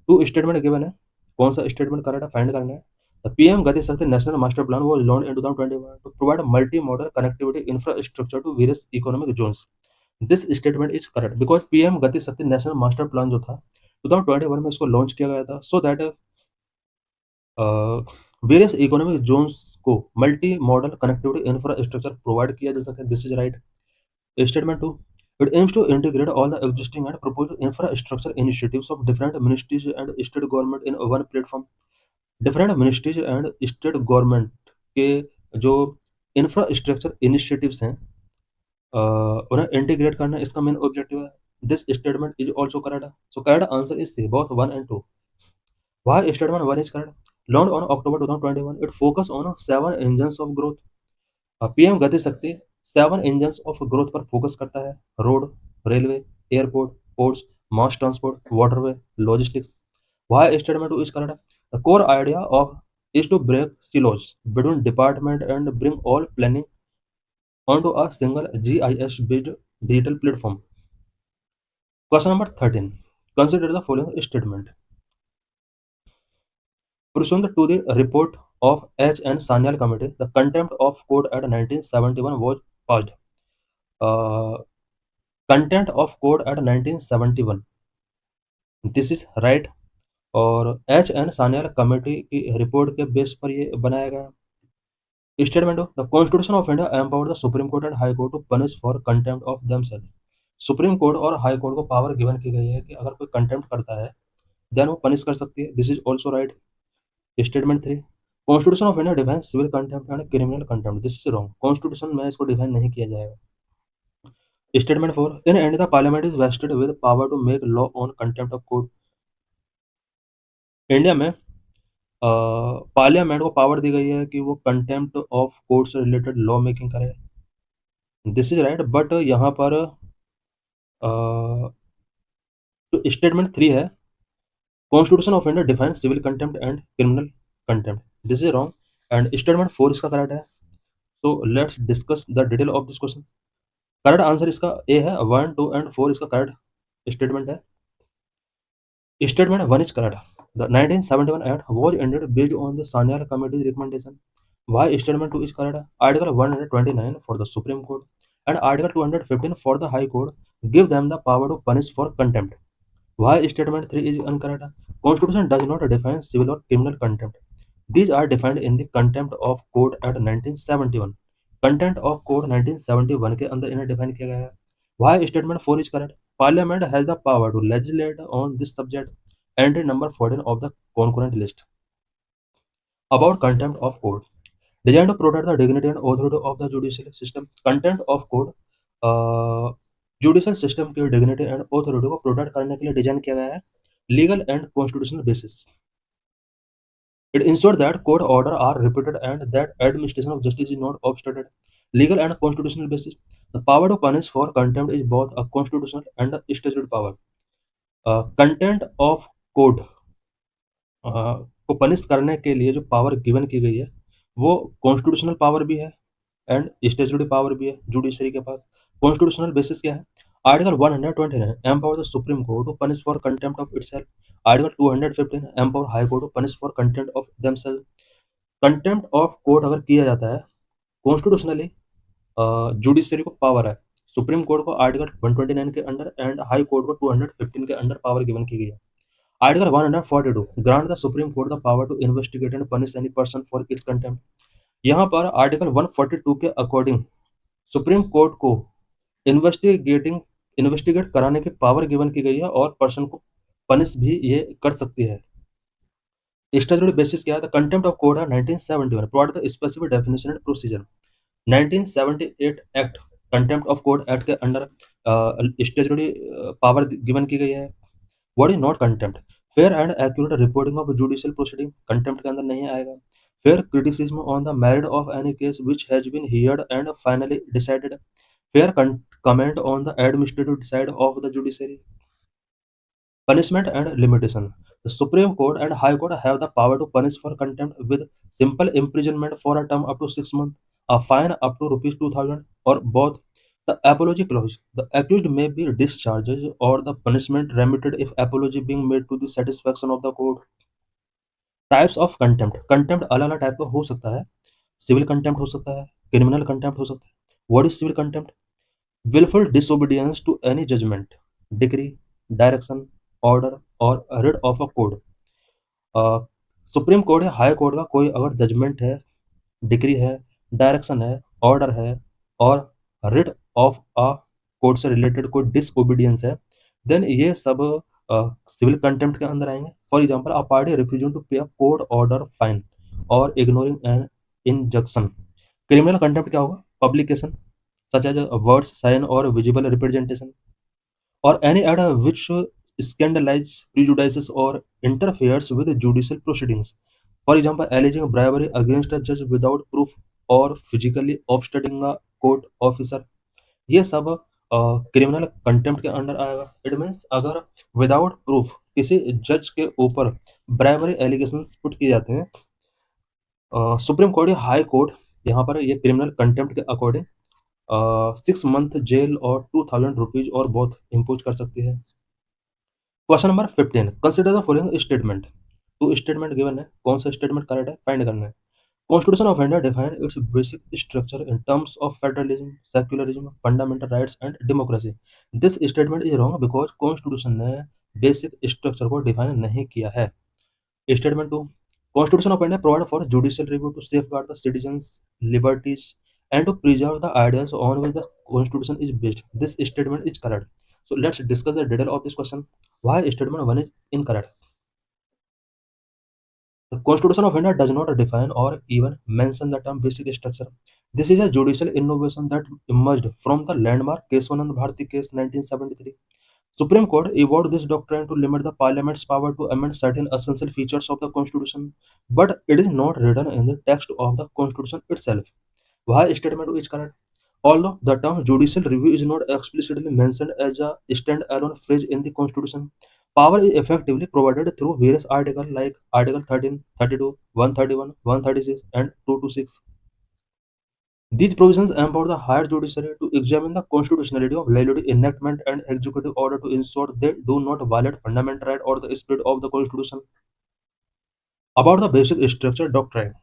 2 स्टेटमेंट गिवन है। कौन सा स्टेटमेंट करेक्ट है फाइंड करना है। The PM Gati Shakti national master plan was launched in 2021 to provide multi modal connectivity infrastructure to various economic zones. This statement is correct because PM Gati Shakti national master plan जो था 2021 में इसको लॉन्च किया गया था so that various economic zones को multi modal connectivity infrastructure provide किया जा सके। This is right. Statement 2 it aims to integrate all the existing and proposed infrastructure initiatives of different ministries and state government in one platform। Different ministries and state government के जो infrastructure initiatives हैं उन्हें integrate करना इसका main objective है। This statement is also correct. So correct answer is C both 1 and 2। Why statement 1 is correct? Launched on October 2021, it focus on 7 engines of growth। PM Gati शक्ति 7 engines of growth पर focus करता है। Road, railway, airport, ports, mass transport, waterway, logistics. Why statement 2 is correct? The core idea of is to break silos between department and bring all planning onto a single GIS-based digital platform. Question number 13. Consider the following statement. Pursuant to the report of H. N. Sanyal Committee, the contempt of court at 1971 was passed. Uh, Content of court at 1971. This is right. और H N Sanyal committee की report के base पर ये बनाया गया statement of the constitution of India empower the supreme court and high court to punish for contempt of themselves. Supreme court और high court को power given की गई है कि अगर कोई कंटेम्प्ट करता है देन वो पनिश कर सकती है। This is also right. Statement 3, constitution of India defines civil contempt and criminal contempt. This is wrong. Constitution में इसको डिफाइन नहीं किया जाएगा। Statement 4, in India the parliament is vested with power to make law on contempt of court. India में parliament को power दी गई है कि वो कंटेम्प्ट ऑफ कोर्ट से रिलेटेड लॉ मेकिंग करे। This is right. बट यहाँ पर जो स्टेटमेंट 3 है, constitution of India defines civil contempt and criminal contempt. This is wrong and statement 4 इसका करेक्ट है। So let's discuss the detail of this question. Correct answer इसका A है। 1, 2 and 4 इसका correct statement है। Statement 1 is correct. The 1971 Act was ended based on the Sanyal Committee's recommendation. Why statement 2 is correct? Article 129 for the Supreme Court and Article 215 for the High Court give them the power to punish for contempt. Why statement 3 is incorrect? Constitution does not define civil or criminal contempt. These are defined in the Contempt of Court Act 1971. Contempt of Court 1971 के अंदर इन्हें define किया गया है। Why statement 4 is correct? Parliament has the power to legislate on this subject. Entry number 14 of the concurrent list. About contempt of court. Designed to protect the dignity and authority of the judicial system. Contempt of court judicial system की dignity and authority को protect करने के लिए design किया गया है legal and constitutional basis. It ensures that court orders are repeated and that administration of justice is not obstructed. Legal and constitutional basis. The power to punish for contempt is both a constitutional and a statutory power. Contempt of court को punish करने के लिए जो power given की गई है वो constitutional power भी है एंड स्टैट्यूटरी पावर भी है जुडिशरी के पास। कॉन्स्टिट्यूशनल बेसिस क्या है? Article 129 empower the supreme court to punish for contempt of itself. Article 215 empower high court to punish for contempt of themselves. Contempt of court अगर किया जाता है कॉन्स्टिट्यूशनली जुडिशरी को पावर है। सुप्रीम कोर्ट को article 129 के अंडर एंड हाई कोर्ट को 215 के अंडर पावर गिवन की गई है। Article 142 grant the supreme court the power to investigate and punish any person for its contempt. यहाँ पर आर्टिकल 142 के अकॉर्डिंग सुप्रीम कोर्ट को इन्वेस्टिगेट कराने की पावर गिवन की गई है और पर्सन को पनिश भी ये कर सकती है। स्टैट्यूटरी बेसिस क्या है? The contempt of court 1971 provide the specific definition and procedure. 1978 act contempt of court act के अंडर स्टैट्यूटरी पावर गिवन की गई है। What is not contempt? Fair and accurate reporting of judicial proceeding contempt के अंदर नहीं आएगा। Fair criticism on the merit of any case which has been heard and finally decided. Fair comment on the administrative side of the judiciary. Punishment and limitation. The Supreme Court and High Court have the power to punish for contempt with simple imprisonment for a term up to 6 months, a fine up to rupees 2000, or both. The apology clause. The accused may be discharged or the punishment remitted if apology being made to the satisfaction of the court. Types of contempt. Contempt अलग अलग type का हो सकता है। Civil contempt हो सकता है, criminal contempt हो सकता है। What is civil contempt? willful disobedience to any judgment, decree, direction, order or writ of a court. Supreme court या हाई कोर्ट का कोई अगर जजमेंट है, डिक्री है, डायरेक्शन है, ऑर्डर है और रिट ऑफ अ कोर्ट से रिलेटेड कोई डिसओबीडियंस है, देन ये सब सिविल कंटेम्प्ट के अंदर आएंगे। For example, a party refusing to pay a court order fine और ignoring an injunction. Criminal contempt क्या होगा? Publication such as words, sign or visible representation, or any other which scandalizes, prejudices or interferes with judicial proceedings. For example, alleging bribery against a judge without proof or physically obstructing a court officer. ये सब criminal contempt के under आएगा। It means अगर without proof किसी जज के ऊपर bribery allegations put किए जाते हैं, सुप्रीम कोर्ट या हाई कोर्ट यहाँ पर ये क्रिमिनल कंटेम्प्ट के अकॉर्डिंग 6 मंथ जेल और 2000 रुपीज और बोथ इम्पोज कर सकती है। Question number 15, consider the following statement. Two statement given है, कौन सा स्टेटमेंट करेक्ट है फाइंड करना है। Constitution of India define its basic structure in terms of federalism, secularism, fundamental rights and democracy. This statement is wrong because Constitution ने basic structure को define नहीं किया है। Statement 2, Constitution of India provide for judicial review to safeguard the citizens' liberties and to preserve the ideals on which the Constitution is based. This statement is correct. So let's discuss the detail of this question. Why statement 1 is incorrect? The Constitution of India does not define or even mention the term basic structure. This is a judicial innovation that emerged from the landmark Keswanand Bharati case 1973. Supreme Court evolved this doctrine to limit the Parliament's power to amend certain essential features of the Constitution, but it is not written in the text of the Constitution itself. Why statement is correct? Although the term judicial review is not explicitly mentioned as a stand-alone phrase in the Constitution, power is effectively provided through various articles like Article 13, 32, 131, 136, and 226. These provisions empower the higher judiciary to examine the constitutionality of legislative enactment and executive order to ensure they do not violate fundamental right or the spirit of the Constitution. About the basic structure doctrine,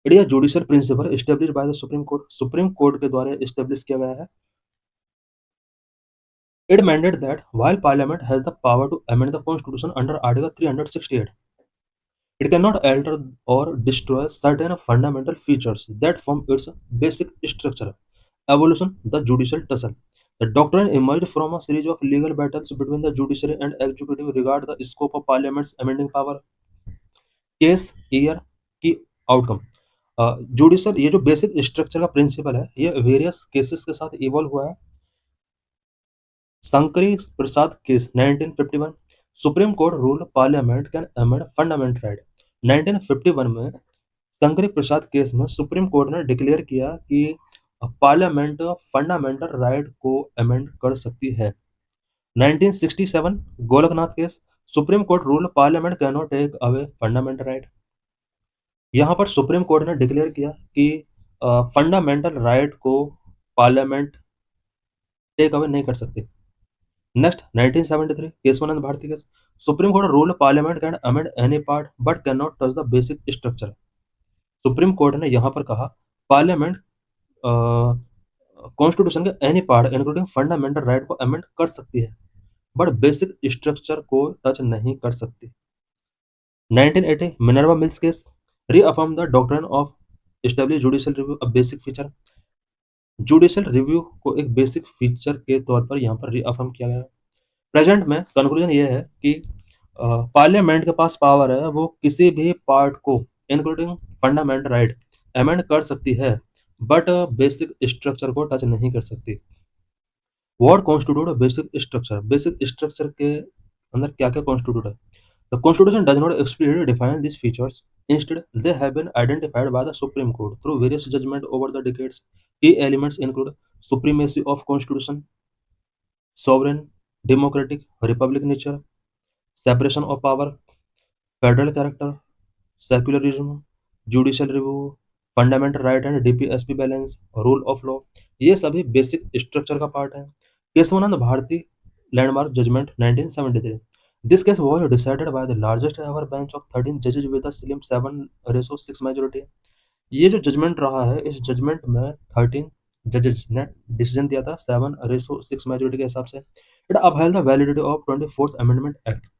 it is a judicial principle established by the Supreme Court. Supreme Court के द्वारा establish किया गया है। It mandated that while Parliament has the power to amend the Constitution under Article 368, it cannot alter or destroy certain fundamental features that form its basic structure. Evolution, the judicial tussle. The doctrine emerged from a series of legal battles between the judiciary and executive regarding the scope of Parliament's amending power. Case year की outcome. Judicial ये जो basic structure का principal है ये various cases के साथ evolve हुआ है। Shankari Prasad case 1951, supreme court rule parliament can amend fundamental right. 1951 में शंकरी प्रसाद केस में सुप्रीम कोर्ट ने डिक्लेयर किया कि पार्लियामेंट फंडामेंटल राइट को अमेंड कर सकती है। 1967 Golaknath case, supreme court rule parliament can not take away fundamental right. यहाँ पर सुप्रीम कोर्ट ने डिक्लेयर किया कि फंडामेंटल राइट को पार्लियामेंट टेक अवे नहीं कर सकती। Next 1973 Kesavananda Bharti case, supreme court rule parliament can amend any part but can not touch the basic structure. Supreme court ने यहाँ पर कहा पार्लियामेंट कॉन्स्टिट्यूशन के any part including fundamental right को अमेंड कर सकती है बट बेसिक स्ट्रक्चर को टच नहीं कर सकती। 1980 Minerva mills case, reaffirm the doctrine of establish judicial review a basic feature. Judicial review को एक बेसिक फीचर के तौर पर यहाँ पर रीअफर्म किया गया है। प्रेजेंट में कंक्लूजन ये है कि पार्लियामेंट के पास पावर है वो किसी भी पार्ट को इंक्लूडिंग फंडामेंटल राइट अमेंड कर सकती है बट बेसिक स्ट्रक्चर को टच नहीं कर सकती। What constitute basic structure, basic structure के अंदर क्या क्या कॉन्स्टिट्यूट है। The Constitution does not explicitly define these features. Instead, they have been identified by the Supreme Court through various judgments over the decades. Key elements include supremacy of Constitution, sovereign, democratic, republic nature, separation of power, federal character, secularism, judicial review, fundamental right and DPSP balance, rule of law। ये सभी basic structure का part है। Kesavananda Bharati landmark judgement 1973। This case was decided by the largest ever bench of 13 judges with a slim 7/6 majority। ये जो judgement रहा है इस judgement में 13 जजेस ने डिसीजन दिया था 7/6 majority के हिसाब से। It upheld the validity of 24th Amendment Act।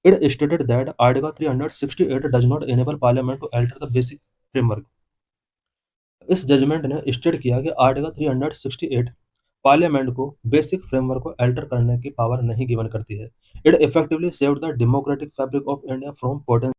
It stated that Article 368 does not enable Parliament to alter the basic framework। इस जजमेंट ने स्टेट किया कि आर्टिकल 368 पार्लियामेंट को बेसिक फ्रेमवर्क को अल्टर करने की पावर नहीं गिवन करती है। It effectively saved the democratic fabric of India from potential